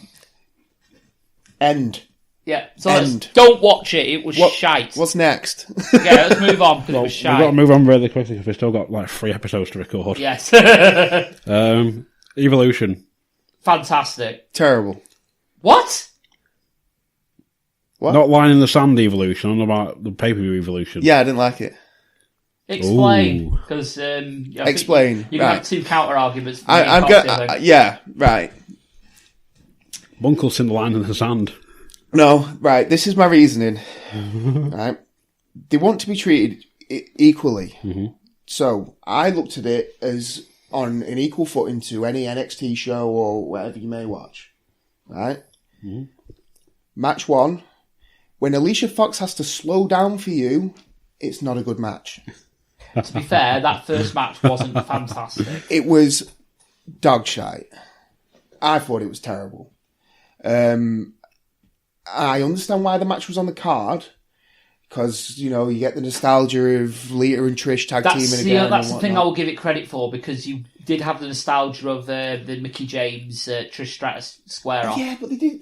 End. Yeah, so don't watch it. It was shite. What's next? Yeah, let's move on because it was shite. We've got to move on really quickly because we've still got like 3 episodes to record. Yes. Evolution. Fantastic. Terrible. What? Not Line in the Sand Evolution. I'm about the pay-per-view Evolution. Yeah, I didn't like it. Explain, because explain. You can have 2 counter arguments. I'm going. Yeah, right. Bunkle's in the Line in the Sand. No, right, this is my reasoning. Right? They want to be treated equally. Mm-hmm. So I looked at it as on an equal footing to any NXT show or whatever you may watch. Right? Mm-hmm. Match 1. When Alicia Fox has to slow down for you, it's not a good match. To be fair, that first match wasn't fantastic. It was dog shite. I thought it was terrible. I understand why the match was on the card, because, you know, you get the nostalgia of Lita and Trish tag teaming again. That's the thing I will give it credit for, because you did have the nostalgia of the Mickie James Trish Stratus square off. Yeah, but they didn't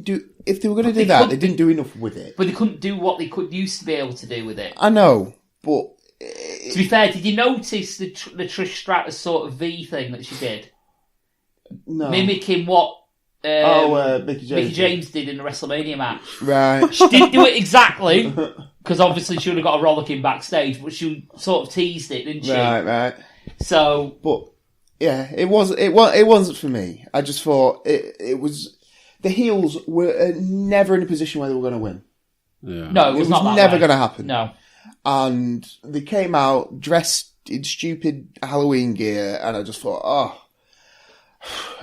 do. If they were going to do that, they didn't do enough with it. But they couldn't do what they used to be able to do with it. I know, but to be fair, did you notice the Trish Stratus sort of V thing that she did? No, mimicking what. Mickie James did in the WrestleMania match. Right. She didn't do it exactly, because obviously she would have got a rollicking backstage, but she sort of teased it, didn't she? Right. So, but yeah, it wasn't for me. I just thought it was. The heels were never in a position where they were going to win. Yeah. No, it was not that never way. going to happen. No, and they came out dressed in stupid Halloween gear, and I just thought, oh.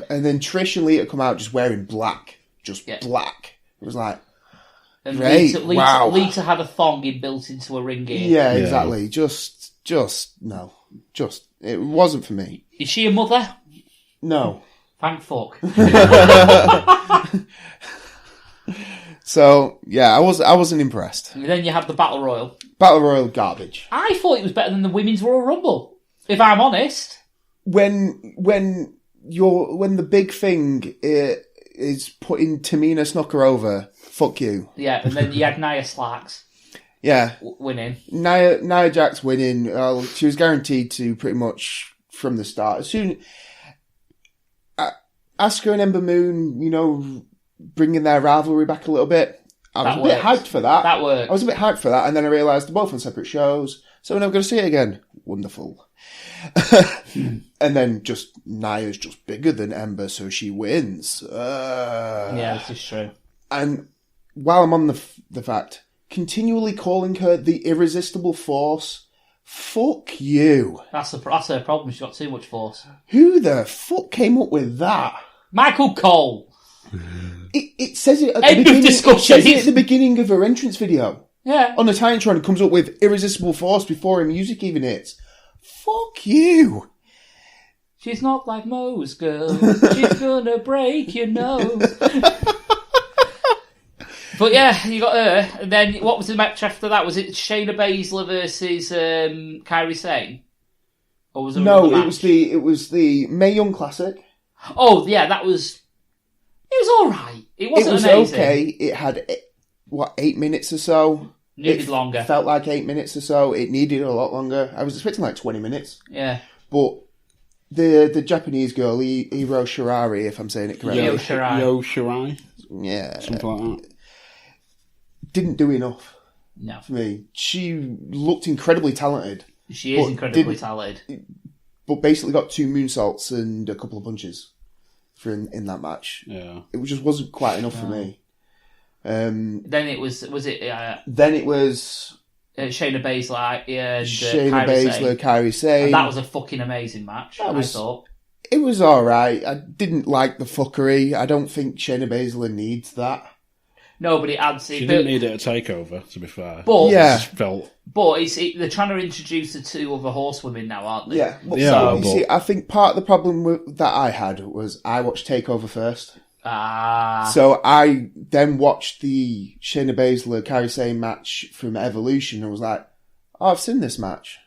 And then Trish and Lita come out just wearing black. Black. It was like, and great, wow. Lita had a thong built into a ring gear. Yeah, exactly. Just, no. It wasn't for me. Is she a mother? No. Thank fuck. So, yeah, I wasn't impressed. And then you have the Battle Royal. Battle Royal garbage. I thought it was better than the Women's Royal Rumble, if I'm honest. When the big thing is putting Tamina Snuka over, fuck you. Yeah, and then you had Nia Slax. Yeah. Winning. Nia Jax winning. She was guaranteed to pretty much from the start. As soon... Asuka and Ember Moon, you know, bringing their rivalry back a little bit. I was a bit hyped for that. That worked. I was a bit hyped for that, and then I realised they're both on separate shows, so we're never going to see it again. Wonderful. And then just Nia's just bigger than Ember, so she wins. Yeah, this is true. And while I'm on the fact, continually calling her the irresistible force, fuck you. That's her problem. She's got too much force. Who the fuck came up with that? Michael Cole. It says it at the End of beginning. discussion. It says it at the beginning of her entrance video. Yeah. On the Titantron, it comes up with irresistible force before her music even hits. Fuck you. She's not like most girls. She's gonna break your nose. But yeah, you got her. And then what was the match after that? Was it Shayna Baszler versus Kairi Sane? Or was it it was the Mae Young Classic. Oh yeah, it was all right. It wasn't amazing. It was okay. It had 8 minutes or so. Needed longer. Felt like 8 minutes or so. It needed a lot longer. I was expecting like 20 minutes. Yeah. But the Japanese girl, Io Shirai, if I'm saying it correctly. Io Shirai. Yeah. Something like that. Didn't do enough. No. For me. She looked incredibly talented. She is incredibly talented. But basically got 2 moonsaults and a couple of punches in that match. Yeah. It just wasn't quite enough for me. Then it was then it was Shayna Baszler and Kairi Sane. And that was a fucking amazing match, I thought. It was alright. I didn't like the fuckery. I don't think Shayna Baszler needs that. No, but it adds... She didn't need it a takeover, to be fair. But, yeah. They're trying to introduce the 2 other horsewomen now, aren't they? Yeah. You see, I think part of the problem that I had was I watched TakeOver first. So I then watched the Shayna Baszler Kairi Sane match from Evolution and was like, oh, I've seen this match.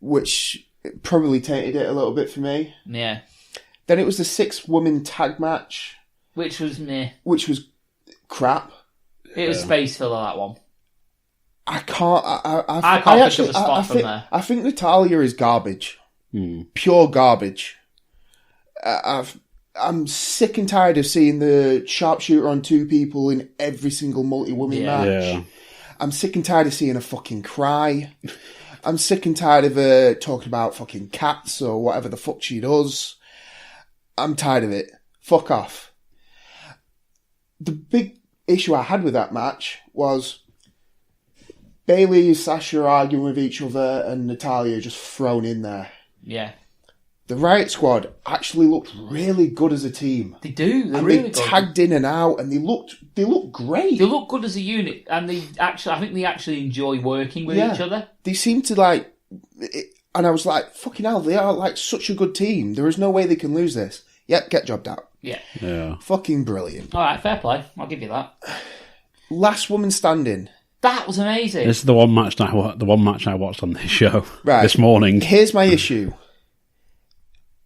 Which probably tainted it a little bit for me. Yeah. Then it was the 6-woman tag match. Which was meh. Which was crap. It was space filler, that one. I can't think of a spot from there. I think Natalya is garbage. Pure garbage. I'm sick and tired of seeing the sharpshooter on 2 people in every single multi-woman match. Yeah. I'm sick and tired of seeing her fucking cry. I'm sick and tired of her talking about fucking cats or whatever the fuck she does. I'm tired of it. Fuck off. The big issue I had with that match was Bayley and Sasha are arguing with each other and Natalya just thrown in there. Yeah. The Riot Squad actually looked really good as a team. They do. They're and really they good. Tagged in and out, and they looked great. They look good as a unit, and I think they actually enjoy working with each other. They seem to like, and I was like, fucking hell, they are like such a good team. There is no way they can lose this. Yep, get jobbed out. Yeah. Fucking brilliant. All right, fair play. I'll give you that. Last woman standing. That was amazing. This is the one match I watched on this show this morning. Here's my issue.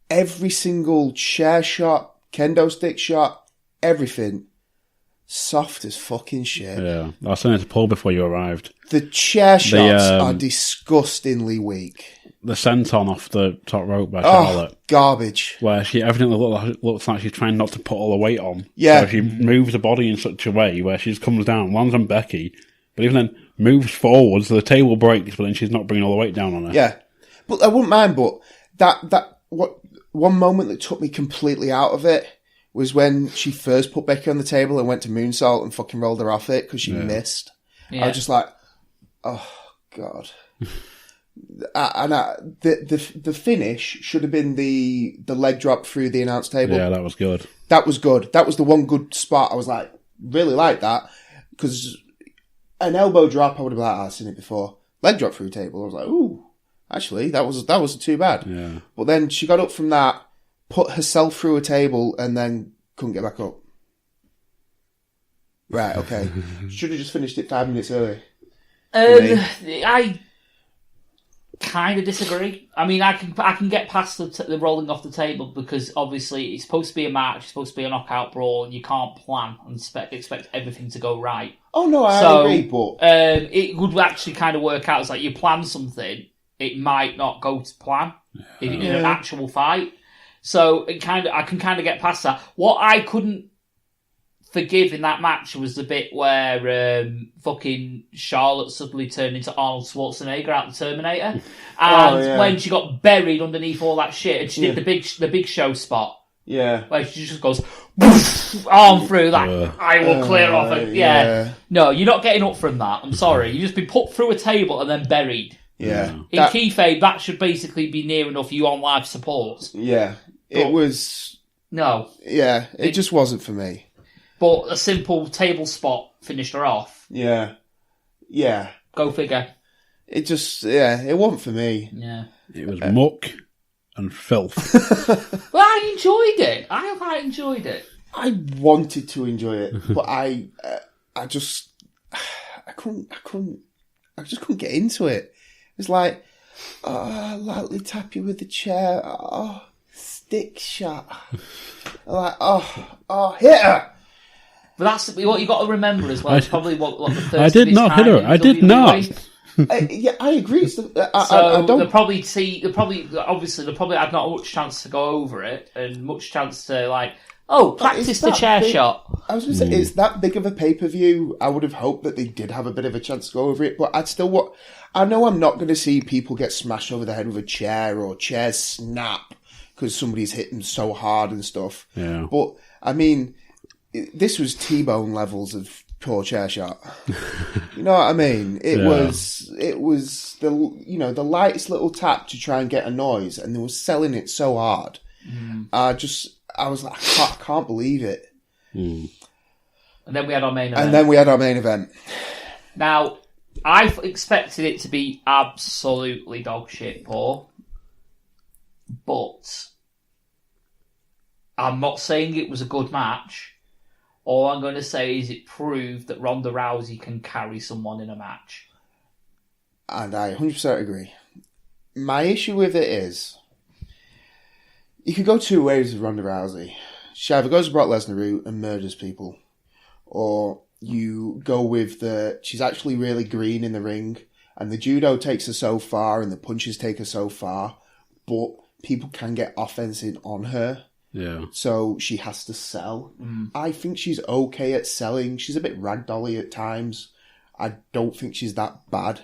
Every single chair shot, kendo stick shot, everything, soft as fucking shit. Yeah, I was saying it to Paul before you arrived. The chair shots are disgustingly weak. The senton off the top rope by Charlotte. Garbage. Where she evidently looks like she's trying not to put all the weight on. Yeah. So she moves the body in such a way where she just comes down, lands on Becky, but even then moves forward so the table breaks, but then she's not bringing all the weight down on her. Yeah. But I wouldn't mind, but one moment that took me completely out of it was when she first put Becky on the table and went to moonsault and fucking rolled her off it because she missed. Yeah. I was just like, oh, God. The finish should have been the leg drop through the announce table. Yeah, that was good. That was good. That was the one good spot. I was like, really like that. Because an elbow drop, I would have been like, I've seen it before. Leg drop through table. I was like, ooh. Actually, that wasn't too bad. Yeah. But then she got up from that, put herself through a table, and then couldn't get back up. Right, okay. Should have just finished it 5 minutes early. I kind of disagree. I mean, I can get past the rolling off the table because obviously it's supposed to be a match, it's supposed to be a knockout brawl, and you can't plan and expect everything to go right. Oh no, I agree, but it would actually kind of work out. It's like you plan something, it might not go to plan in an actual fight. So I can kind of get past that. What I couldn't forgive in that match was the bit where fucking Charlotte suddenly turned into Arnold Schwarzenegger out of the Terminator, and when she got buried underneath all that shit, and she did the big show spot. Yeah, where she just goes arm through that. I will clear off it. No, you're not getting up from that. I'm sorry. You've just been put through a table and then buried. Yeah. In kayfabe, that should basically be near enough you on life support. Yeah. It was... No. Yeah, it just wasn't for me. But a simple table spot finished her off. Yeah. Yeah. Go figure. It just... Yeah, it wasn't for me. Yeah. It was muck and filth. Well, I enjoyed it. I quite enjoyed it. I wanted to enjoy it, but I just couldn't get into it. It's like, lightly tap you with the chair. Oh, stick shot. Like, hit her. But that's what you got to remember as well. It's probably what the first. I did not hit her. I did not. Yeah, I agree. I don't. They'll probably had not much chance to go over it and much chance to practice the chair shot. I was going to say, it's that big of a pay-per-view. I would have hoped that they did have a bit of a chance to go over it, but I know I'm not going to see people get smashed over the head with a chair or chairs snap because somebody's hit them so hard and stuff. Yeah. But, I mean, this was T-bone levels of poor chair shot. You know what I mean? It was the lightest little tap to try and get a noise, and they were selling it so hard. I was like, I can't believe it. And then we had our main event. Now, I expected it to be absolutely dog shit poor, but I'm not saying it was a good match. All I'm going to say is it proved that Ronda Rousey can carry someone in a match. And I 100% agree. My issue with it is, you could go two ways with Ronda Rousey. She either goes the Brock Lesnar route and murders people, or you go with she's actually really green in the ring, and the judo takes her so far, and the punches take her so far, but people can get offensive on her. Yeah. So she has to sell. I think she's okay at selling. She's a bit ragdolly at times. I don't think she's that bad.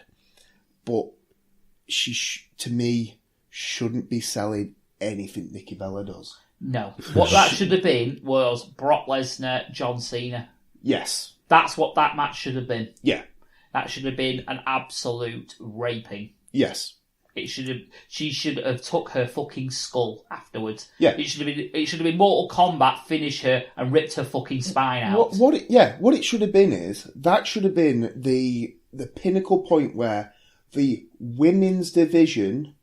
But she, to me, shouldn't be selling anything Nikki Bella does. No. What that should have been was Brock Lesnar, John Cena. Yes. That's what that match should have been. Yeah. That should have been an absolute raping. Yes. She should have took her fucking skull afterwards. Yeah. It should have been Mortal Kombat, finish her and ripped her fucking spine out. What it should have been is, that should have been the pinnacle point where the women's division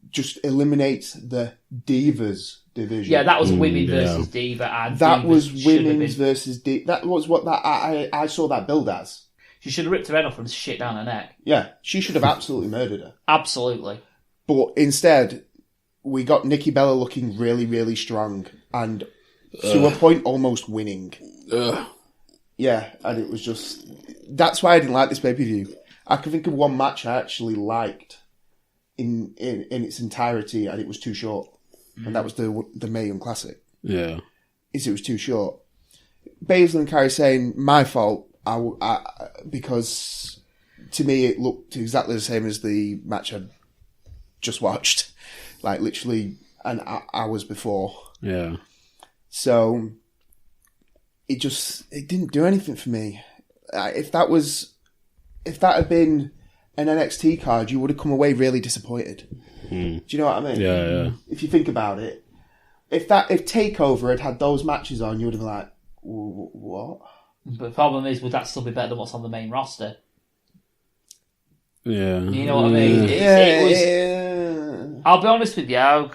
just eliminates the Divas division. Yeah, that was women versus Diva, and that Divas was women's versus Diva. That was what I saw that build as. She should have ripped her head off and shit down her neck. Yeah, she should have absolutely murdered her. Absolutely. But instead, we got Nikki Bella looking really, really strong, and to a point, almost winning. Yeah, and it was just... That's why I didn't like this pay-per-view. I can think of one match I actually liked in its entirety, and it was too short. And that was the Mae Young Classic. Yeah. It was too short. Baszler and Carrie saying, my fault, because to me it looked exactly the same as the match I'd just watched. Like, literally hours before. Yeah. So, it didn't do anything for me. If that had been an NXT card, you would have come away really disappointed. Do you know what I mean? Yeah. If you think about it, if TakeOver had those matches on, you would have been like, what? But the problem is, would that still be better than what's on the main roster? Yeah. You know what I mean? It was. I'll be honest with you. I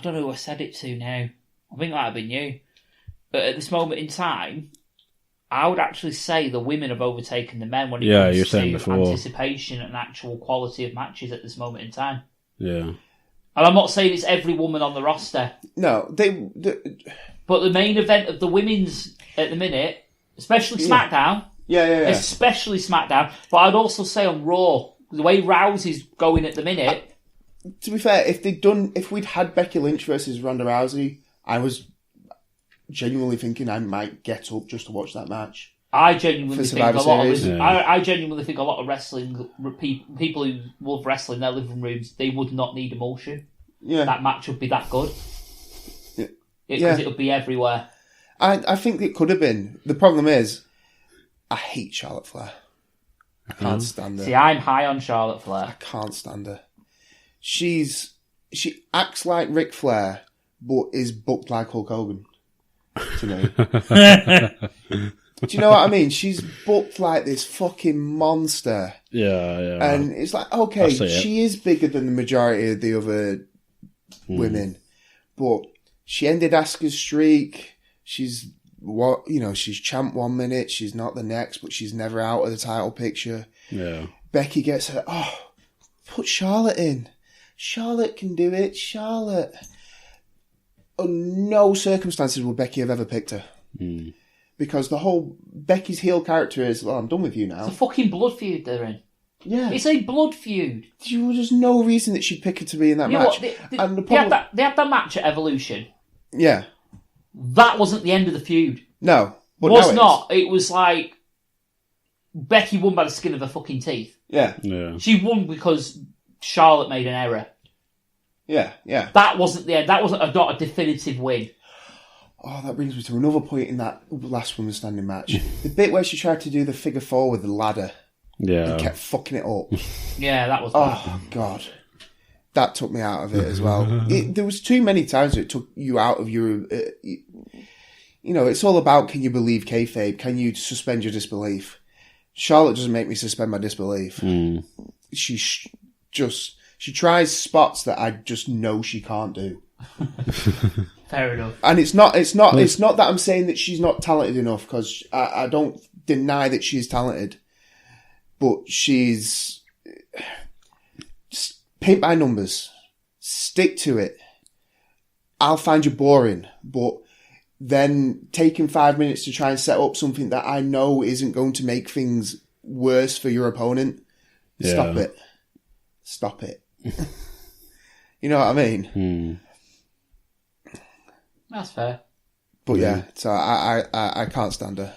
don't know who I said it to now. I think that might have been you. But at this moment in time, I would actually say the women have overtaken the men when it comes to anticipation and actual quality of matches at this moment in time. Yeah. And I'm not saying it's every woman on the roster. No, but the main event of the women's at the minute, especially SmackDown. Yeah. Especially SmackDown. But I'd also say on Raw, the way Rousey's going at the minute. To be fair, if we'd had Becky-Lynch versus Ronda Rousey, I was genuinely thinking I might get up just to watch that match. I genuinely think a lot of wrestling people who love wrestling in their living rooms, they would not need emotion. Yeah, that match would be that good. Because it would be everywhere. I think it could have been. The problem is, I hate Charlotte Flair. I can't stand her. See, I'm high on Charlotte Flair. I can't stand her. She acts like Ric Flair, but is booked like Hulk Hogan. To me. Do you know what I mean? She's booked like this fucking monster. Yeah. And it's like, okay, she is bigger than the majority of the other women, but she ended Asuka's streak. She's she's champ 1 minute, she's not the next, but she's never out of the title picture. Yeah. Becky gets her, put Charlotte in. Charlotte can do it. Charlotte. Under no circumstances would Becky have ever picked her. Because the whole Becky's heel character is, I'm done with you now. It's a fucking blood feud they're in. Yeah. It's a blood feud. There's no reason that she'd pick her to be in that match. They had that match at Evolution. Yeah. That wasn't the end of the feud. No. But was not. It was like Becky won by the skin of her fucking teeth. Yeah. She won because Charlotte made an error. Yeah. That wasn't the end. That wasn't not a definitive win. Oh, that brings me to another point in that last woman standing match. The bit where she tried to do the figure four with the ladder. Yeah. And kept fucking it up. Yeah, that was bad. Oh, God. That took me out of it as well. There was too many times it took you out of your... it's all about, can you believe kayfabe? Can you suspend your disbelief? Charlotte doesn't make me suspend my disbelief. She tries spots that I just know she can't do. Fair enough. And it's not that I'm saying that she's not talented enough, because I don't deny that she's talented, but she's just paint by numbers, stick to it. I'll find you boring, but then taking 5 minutes to try and set up something that I know isn't going to make things worse for your opponent. Yeah. Stop it. You know what I mean? That's fair. But yeah, so I can't stand her.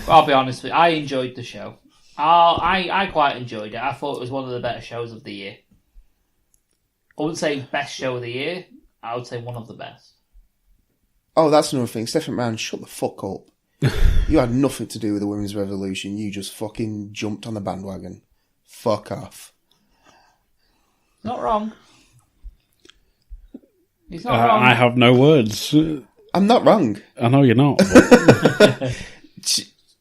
I'll be honest with you, I enjoyed the show. I quite enjoyed it. I thought it was one of the better shows of the year. I wouldn't say best show of the year. I would say one of the best. Oh, that's another thing. Stephen Brown, shut the fuck up. You had nothing to do with the women's revolution. You just fucking jumped on the bandwagon. Fuck off. Not wrong. He's not wrong. I have no words. I'm not wrong. I know you're not. But...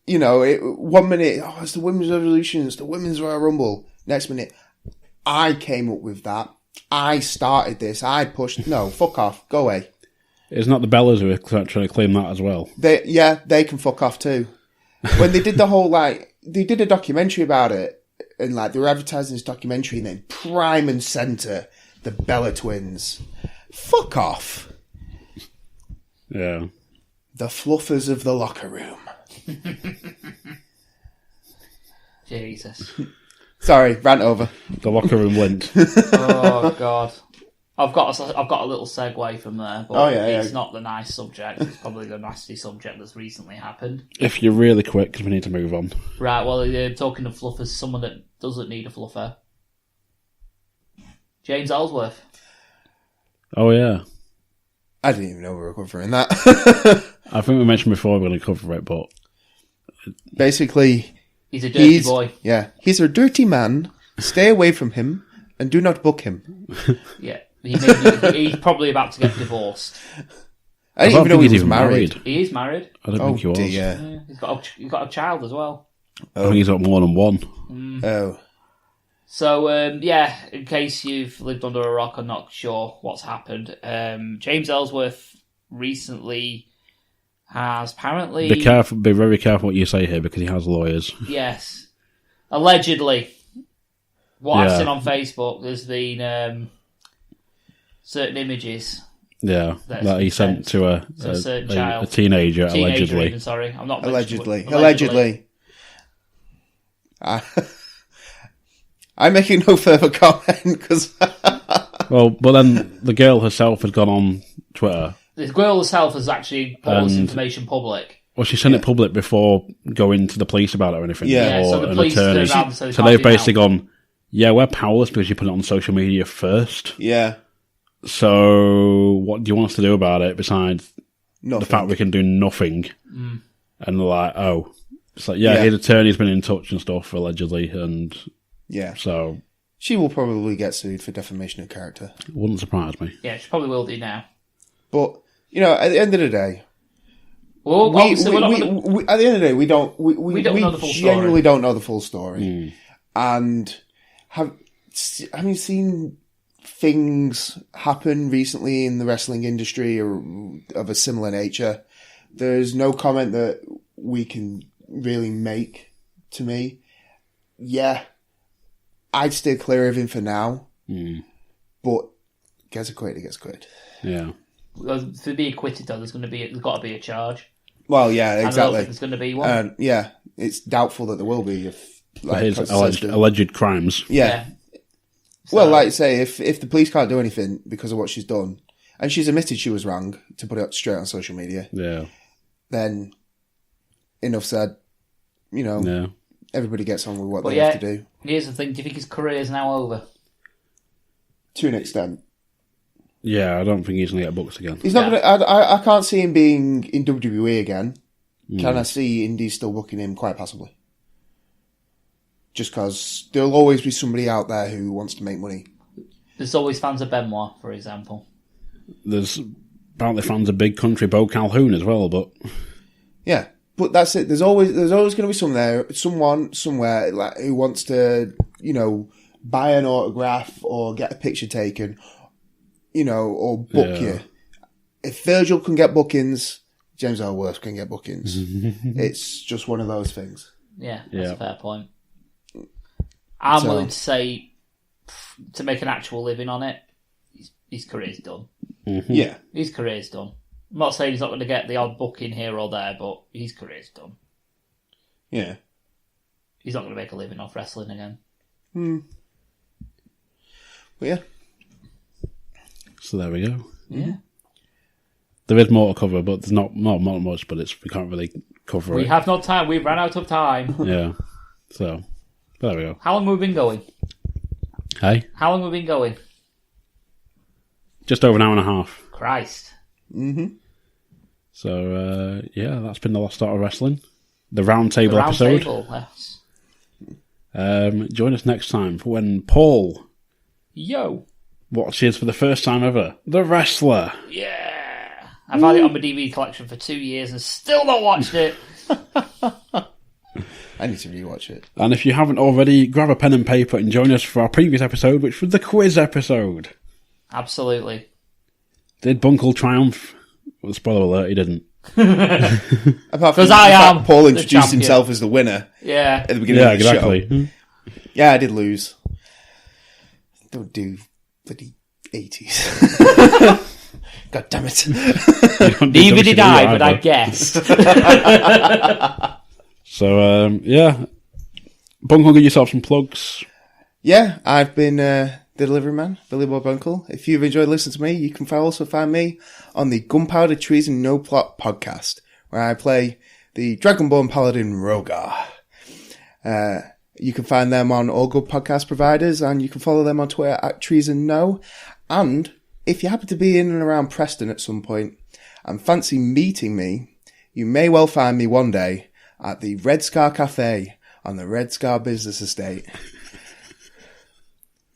1 minute, it's the women's revolution, it's the women's Royal Rumble. Next minute, I came up with that. I started this. I pushed. No, fuck off. Go away. It's not the Bellas who are trying to claim that as well. They can fuck off too. When they did the whole, they did a documentary about it, and they were advertising this documentary, and then prime and centre, the Bella twins. Fuck off. Yeah. The fluffers of the locker room. Jesus. Sorry, rant over. The locker room lint. Oh, God. I've got a little segue from there, but it's not the nice subject. It's probably the nasty subject that's recently happened. If you're really quick, because we need to move on. Right, well, talking of fluffers, someone that doesn't need a fluffer. James Ellsworth. Oh, yeah. I didn't even know we were covering that. I think we mentioned before we're going to cover it, but... Basically... He's a dirty boy. Yeah. He's a dirty man. Stay away from him and do not book him. Yeah. He's probably about to get divorced. I didn't even know he was married. He is married. I don't think he was. Yeah. He's got a child as well. I think he's got more than one. Oh. So, in case you've lived under a rock and not sure what's happened, James Ellsworth recently has apparently... Be very careful what you say here, because he has lawyers. Yes. Allegedly. I've seen on Facebook, there's been certain images... Yeah, that he sent to a child. A teenager, allegedly. Even, sorry, I'm not allegedly. I'm making no further comment because. Well, but then the girl herself has gone on Twitter. The girl herself has actually put all this information public. Well, she sent it public before going to the police about it or anything. Yeah, or so the police turned around, so they've basically gone, yeah, we're powerless because you put it on social media first. Yeah. So what do you want us to do about it besides nothing. The fact we can do nothing? And they're like, it's like, his attorney's been in touch and stuff, allegedly, and so... She will probably get sued for defamation of character. It wouldn't surprise me. Yeah, she probably will do now. But, at the end of the day, Well, obviously we're not we, at the end of the day, we don't know the full genuinely story. Don't know the full story. And having seen things happen recently in the wrestling industry of a similar nature, there's no comment that we can really make to me. Yeah, I'd stay clear of him for now, but gets acquitted, gets acquitted. Yeah. To be acquitted, though, there's got to be a charge. Well, yeah, exactly. I don't think there's going to be one. Yeah, it's doubtful that there will be if his alleged crimes. Yeah. So, well, like I say, if the police can't do anything because of what she's done, and she's admitted she was wrong to put it straight on social media, then enough said. Everybody gets on with what they have to do. Here's the thing: do you think his career is now over? To an extent. Yeah, I don't think he's going to get booked again. He's not going to. I can't see him being in WWE again. Can I see Indies still booking him quite possibly? Just because there'll always be somebody out there who wants to make money. There's always fans of Benoit, for example. There's apparently fans of Big Country Bo Calhoun as well, but yeah, but that's it. There's always going to be someone somewhere like who wants to buy an autograph or get a picture taken, or book you. If Virgil can get bookings, James Ellsworth can get bookings. It's just one of those things. Yeah, that's a fair point. I'm willing to say, to make an actual living on it, his career's done. Yeah. His career's done. I'm not saying he's not going to get the odd booking here or there, but his career's done. Yeah. He's not going to make a living off wrestling again. Well, yeah. So there we go. Yeah. There is more to cover, but there's not much, but we can't really cover it. We have no time. We've run out of time. Yeah. So, there we go. How long have we been going? Hey? How long have we been going? Just over an hour and a half. Christ. So, that's been the last start of wrestling. The roundtable episode. Yes. Join us next time for when Paul watches for the first time ever The Wrestler. Yeah. I've had it on my DVD collection for 2 years and still not watched it. I need to rewatch it. And if you haven't already, grab a pen and paper and join us for our previous episode, which was the quiz episode. Absolutely. Did Bunkle triumph? Well, spoiler alert, he didn't. Apart from the fact Paul introduced himself as the winner. Yeah. At the beginning of the exactly. show. Yeah, I did lose. Don't do bloody 80s. God damn it. Neither did I, but I guessed. So, Bunkle, give yourself some plugs. Yeah, I've been the delivery man, Billy Boy Bunkle. If you've enjoyed listening to me, you can also find me on the Gunpowder, Treason, No Plot podcast, where I play the Dragonborn Paladin Rogar. You can find them on all good podcast providers, and you can follow them on Twitter at Treason No. And if you happen to be in and around Preston at some point and fancy meeting me, you may well find me one day at the Red Scar Cafe on the Red Scar Business Estate.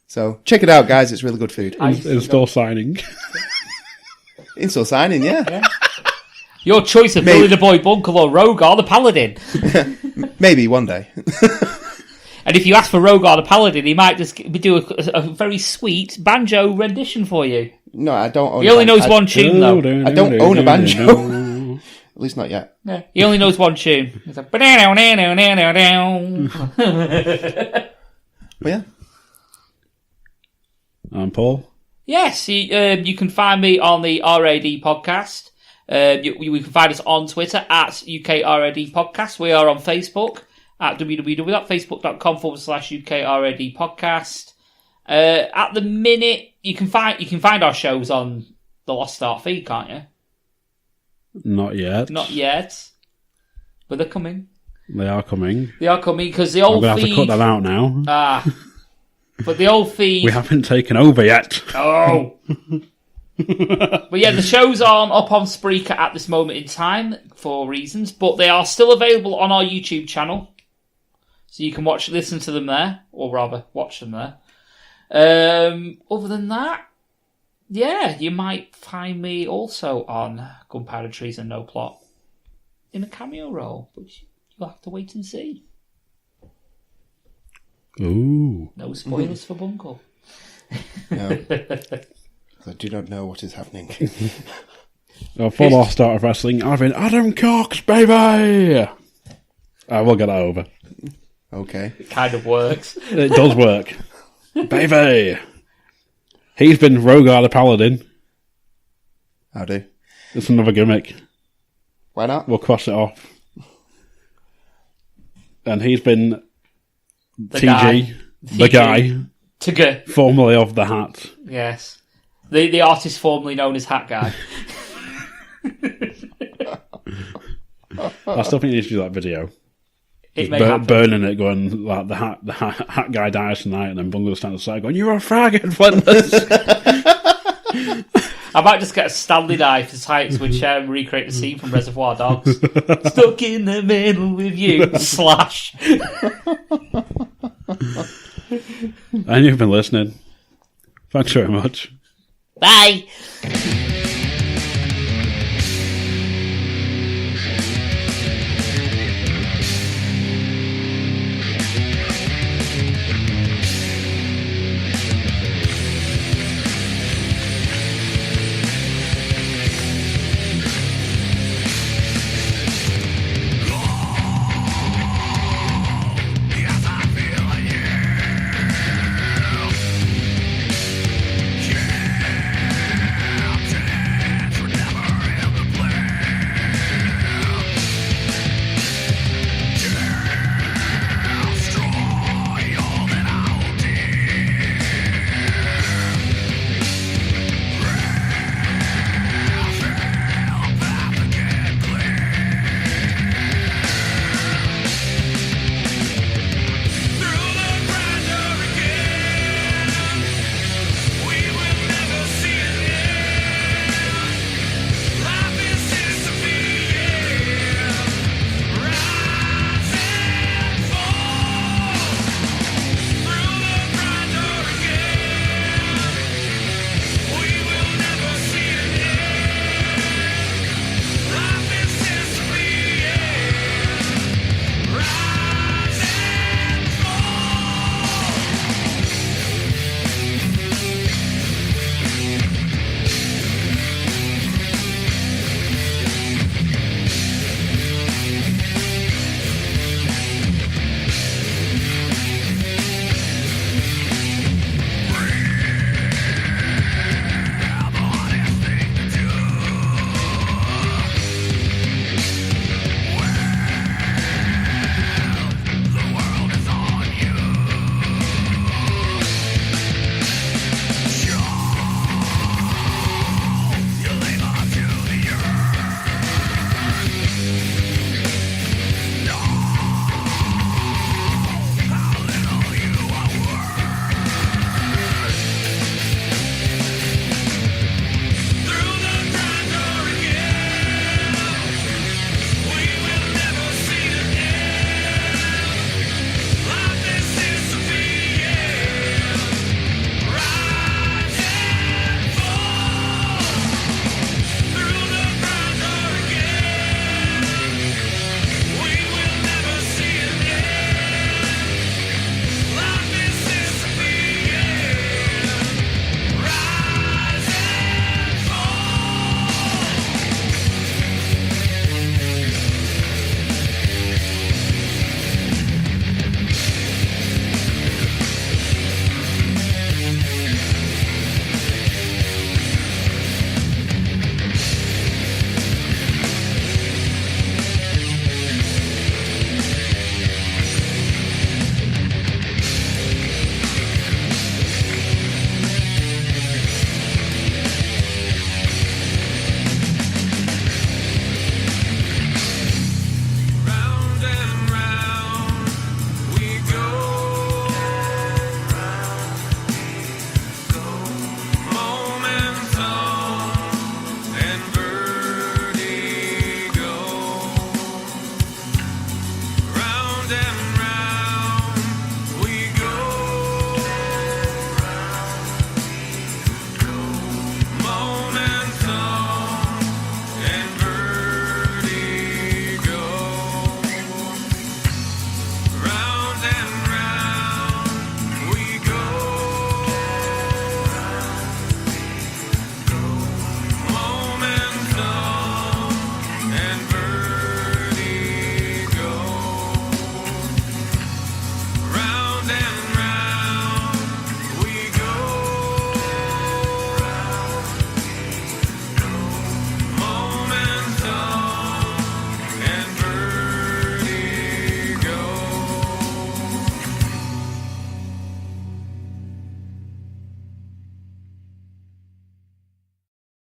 So check it out, guys. It's really good food. In-store signing. In-store signing, yeah. Your choice of Billy the Boy Bunkle or Rogar the Paladin. Maybe one day. And if you ask for Rogar the Paladin, he might just do a very sweet banjo rendition for you. No, I don't own He only knows one tune, though. I don't own a banjo. At least not yet. Yeah, he only knows one tune. He's like... But yeah. I'm Paul. Yes, you can find me on the RAD podcast. You can find us on Twitter at UKRAD podcast. We are on Facebook at www.facebook.com/UKRAD podcast. At the minute, you can find our shows on the Lost Start feed, can't you? Not yet. Not yet. But they're coming. They are coming. They are coming because the old feed... I'm going to have to cut that out now. But the old feed... We haven't taken over yet. Oh! But yeah, the shows aren't up on Spreaker at this moment in time for reasons, but they are still available on our YouTube channel. So you can listen to them there, or rather, watch them there. Other than that, yeah, you might find me also on Gunpowder, Treason, No Plot. in a cameo role, but you'll have to wait and see. Ooh. No spoilers for Bungle. No. I do not know what is happening. For Lost Start of Wrestling, I've been Adam Cox, baby! We'll get that over. Okay. It kind of works. It does work. Baby! He's been Rogar the Paladin. Howdy. It's another gimmick. Why not? We'll cross it off. And he's been The TG, the guy. Tigger. Formerly of the Hat. Yes. The artist formerly known as Hat Guy. I still think you should do that video. It may happen. Burning it, going like the hat guy dies tonight, and then Bungle stands aside going, "You're a faggot, Flinders." I might just get a Stanley knife as heights would recreate the scene from Reservoir Dogs. Stuck in the middle with you, slash. And you've been listening. Thanks very much. Bye.